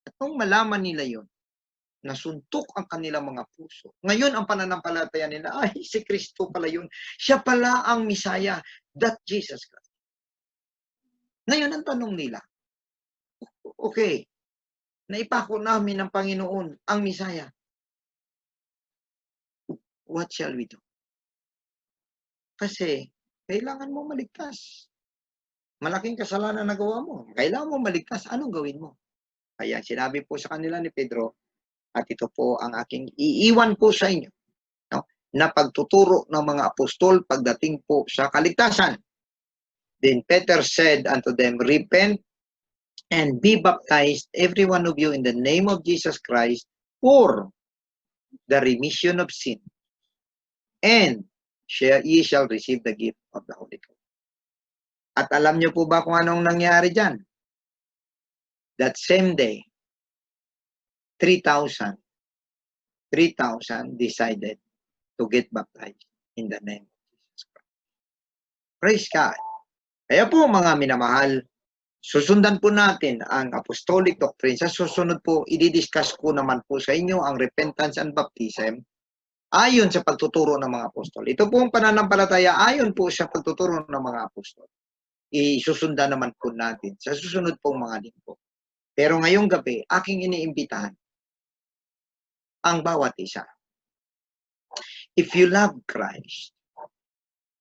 At nung malaman nila yun, nasuntok ang kanilang mga puso. Ngayon, ang pananampalataya nila, ay, si Kristo pala yun. Siya pala ang Misaya, that Jesus Christ. Ngayon, ang tanong nila, okay, naipako namin ng Panginoon ang Misaya. What shall we do? Kasi, kailangan mo maligtas. Malaking kasalanan na gawa mo. Kailangan mo maligtas. Anong gawin mo? Kaya sinabi po sa kanila ni Pedro, at ito po ang aking iiwan po sa inyo, no? Na pagtuturo ng mga apostol pagdating po sa kaligtasan. Then Peter said unto them, repent and be baptized, every one of you, in the name of Jesus Christ, for the remission of sin. And ye shall receive the gift of the Holy Ghost. At alam niyo po ba kung anong nangyari dyan? That same day, 3,000 decided to get baptized in the name of Jesus Christ. Praise God. Kaya po mga minamahal, Susundan po natin ang apostolic doctrine. Sa susunod po, i-discuss ko naman po sa inyo ang repentance and baptism ayon sa pagtuturo ng mga apostol. Ito po ang pananampalataya ayon po sa pagtuturo ng mga apostol. Isusundan naman po natin sa susunod pong mga linggo. Pero ngayong gabi, aking iniimbitahan ang bawat isa. If you love Christ,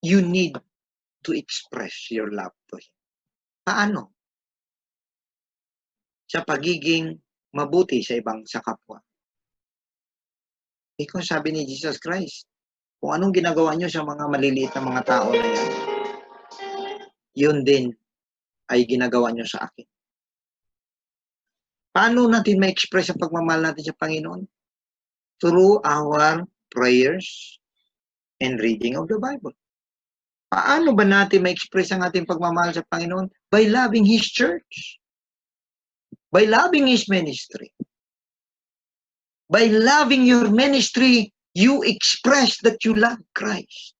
you need to express your love to Him. Paano? Sa pagiging mabuti sa kapwa. Because sabi ni Jesus Christ, kung anong ginagawa nyo sa mga maliliit na mga tao na yan, yun din ay ginagawa nyo sa akin. Paano natin ma-express ang pagmamahal natin sa Panginoon? Through our prayers and reading of the Bible. Paano ba natin ma-express ang ating pagmamahal sa Panginoon? By loving His church. By loving His ministry. By loving your ministry, you express that you love Christ.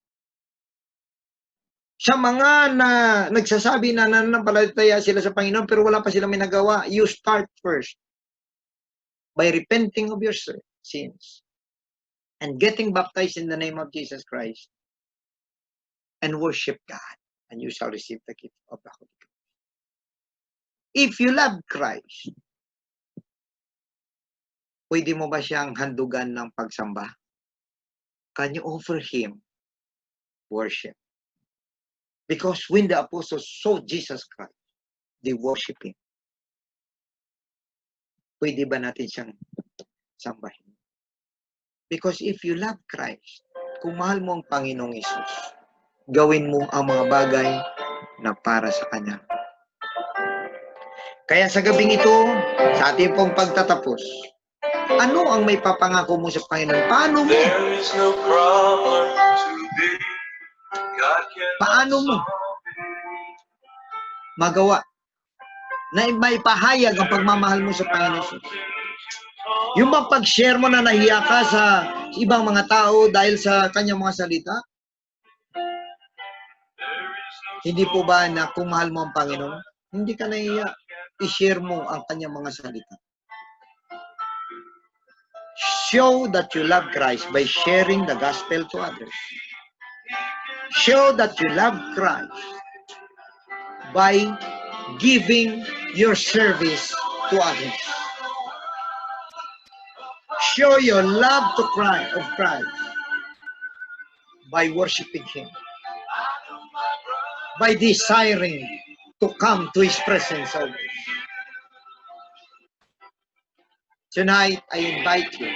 Sa mga na nagsasabi na nananampalataya sila sa Panginoon pero wala pa silang minagawa, you start first by repenting of your sins and getting baptized in the name of Jesus Christ and worship God, and you shall receive the gift of the Holy Ghost. If you love Christ, pwede mo ba siyang handugan ng pagsamba? Can you offer Him worship? Because when the apostles saw Jesus Christ, they worship Him. Pwede ba natin siyang sambahin? Because if you love Christ, kung mahal mo ang Panginoong Hesus, gawin mo ang mga bagay na para sa Kanya. Kaya sa gabing ito, sa ating pong pagtatapos, ano ang may papangako mo sa Panginoon? Paano mo magawa na maipahayag ang pagmamahal mo sa Panginoon? Yung bang pag-share mo na nahiya ka sa ibang mga tao dahil sa kanyang mga salita? Hindi po ba na kung mahal mo ang Panginoon, hindi ka nahiya, i-share mo ang kanyang mga salita? Show that you love Christ by sharing the gospel to others. Show that you love Christ by giving your service to others. Show your love to Christ, by worshiping Him, by desiring to come to His presence always. Tonight, I invite you.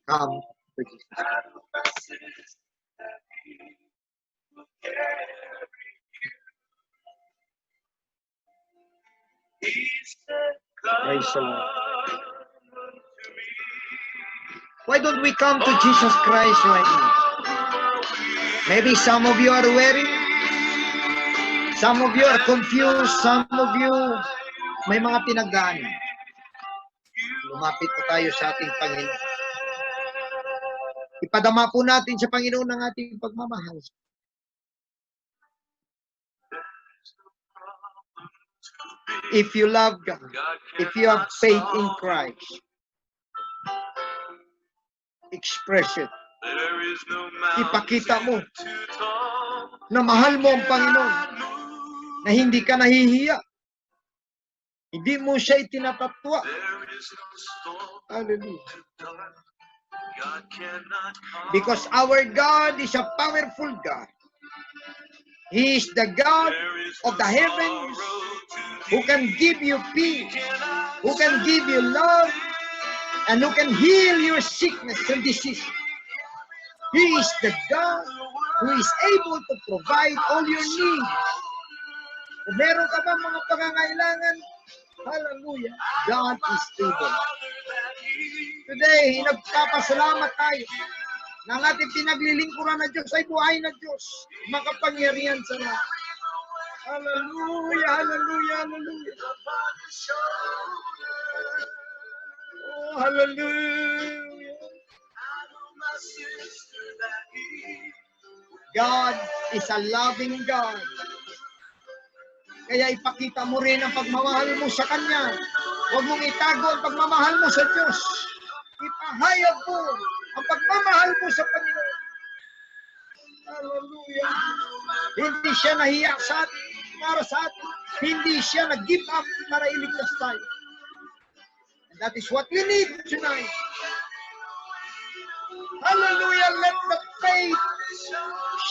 Come to Jesus. Praise the Lord. Why don't we come to Jesus Christ right now? Maybe some of you are weary. Some of you are confused. Some of you may mga pinagdaanan. Lumapit po tayo sa ating Panginoon. Ipadama po natin sa Panginoon ang ating pagmamahal. If you love God, if you have faith in Christ, express it. Ipakita mo na mahal mo ang Panginoon, na hindi ka nahihiya. Hindi mo siya itinatatwa. Hallelujah. Because our God is a powerful God. He is the God of the heavens who can give you peace, who can give you love, and who can heal your sickness and disease. He is the God who is able to provide all your needs. Kung meron ka ba mga pangangailangan, hallelujah, God is able. Today, nagpapasalamat tayo na ang ating pinaglilingkuran na Diyos ay buhay na Diyos, makapangyarihan sa lahat. Hallelujah, hallelujah, hallelujah. Oh, hallelujah. God is a loving God. Kaya ipakita mo rin ang pagmamahal mo sa Kanya. Huwag mong itago ang pagmamahal mo sa Diyos. Ipahayag mo ang pagmamahal mo sa Panginoon. Hallelujah. Hindi siya nahiya sa atin, para sa atin. Hindi siya nag-give up para iligtas tayo. And that is what we need tonight. Hallelujah. Let the faith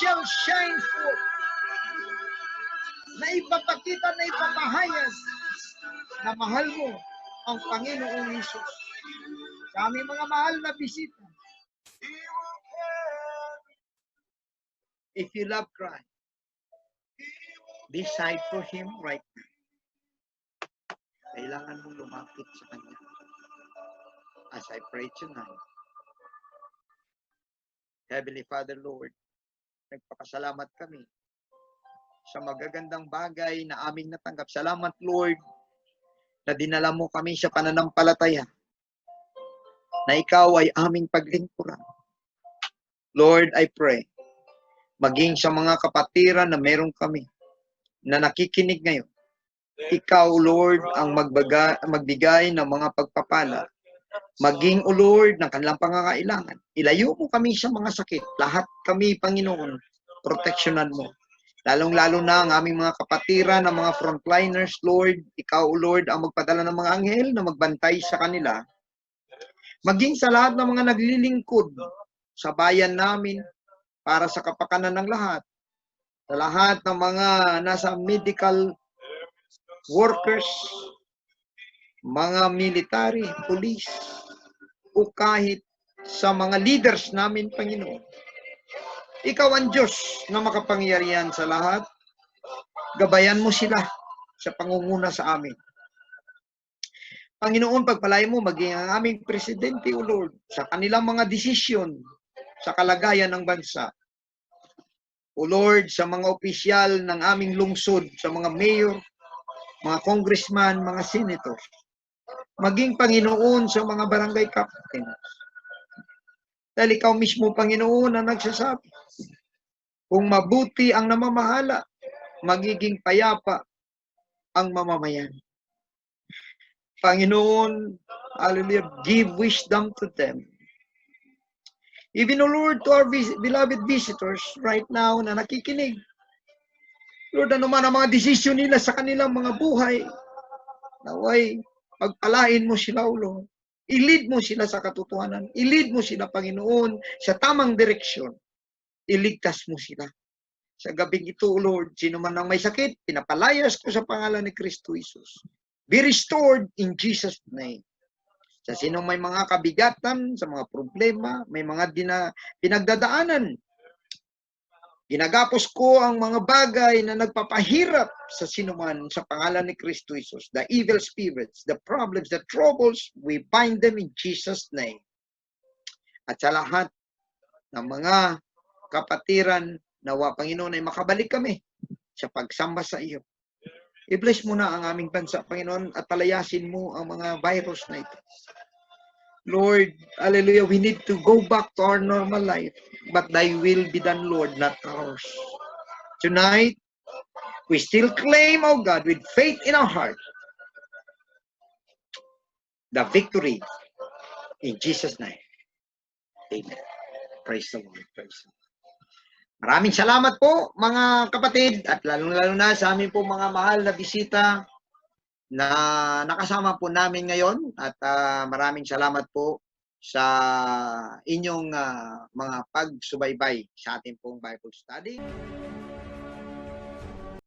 shall shine forth. Na ipapakita, na ipapahayag na mahal mo ang Panginoong Hesus. Sa aming mga mahal na bisita, if you love Christ, decide for Him right now. Kailangan mong lumapit sa Kanya. As I pray tonight, Heavenly Father, Lord, nagpapasalamat kami sa magagandang bagay na aming natanggap. Salamat, Lord, na dinala mo kami sa pananampalataya, na Ikaw ay aming paglingkuran. Lord, I pray, maging sa mga kapatiran na meron kami, na nakikinig ngayon, Ikaw, Lord, ang magbigay ng mga pagpapala. Maging, O Lord, ng kanilang pangangailangan. Ilayo mo kami sa mga sakit. Lahat kami, Panginoon, proteksyonan mo. Lalong-lalo na ang aming mga kapatiran, ang mga frontliners, Lord. Ikaw, O Lord, ang magpadala ng mga anghel na magbantay sa kanila. Maging sa lahat ng mga naglilingkod sa bayan namin para sa kapakanan ng lahat. Sa lahat ng mga nasa medical workers, mga military, police, o kahit sa mga leaders namin, Panginoon. Ikaw ang Diyos na makapangyarihan sa lahat. Gabayan mo sila sa pangunguna sa amin. Panginoon, pagpalain mo maging ang aming presidente, O Lord, sa kanilang mga desisyon sa kalagayan ng bansa. O Lord, sa mga opisyal ng aming lungsod, sa mga mayor, mga congressman, mga senators, maging Panginoon sa mga barangay captains. Dahil Ikaw mismo, Panginoon, ang nagsasabi, kung mabuti ang namamahala, magiging payapa ang mamamayan. Panginoon, hallelujah, give wisdom to them. Even, O Lord, to our beloved visitors right now na nakikinig, Lord, ano man ang mga desisyon nila sa kanilang mga buhay, naway, pagpalain mo sila, O Lord. I-lead mo sila sa katotohanan. I-lead mo sila, Panginoon, sa tamang direksyon. Iligtas mo sila. Sa gabing ito, O Lord, sino man ang may sakit, pinapalayas ko sa pangalan ni Kristo Jesus. Be restored in Jesus' name. Sa sino may mga kabigatan, sa mga problema, may mga pinagdadaanan, ginagapos ko ang mga bagay na nagpapahirap sa sinuman sa pangalan ni Kristo Jesus. The evil spirits, the problems, the troubles, we bind them in Jesus' name. At sa lahat ng mga kapatiran, nawa Panginoon ay makabalik kami sa pagsamba sa iyo. I-bless mo na ang aming bansa, Panginoon, at palayasin mo ang mga virus na ito. Lord, hallelujah, we need to go back to our normal life, but thy will be done, Lord, not ours. Tonight, we still claim, oh God, with faith in our heart, the victory in Jesus' name. Amen. Praise the Lord. Praise the Lord. Maraming salamat po, mga kapatid, at lalong-lalo na sa amin po mga mahal na bisita na nakasama po namin ngayon, at maraming salamat po sa inyong mga pagsubaybay sa ating pong Bible study.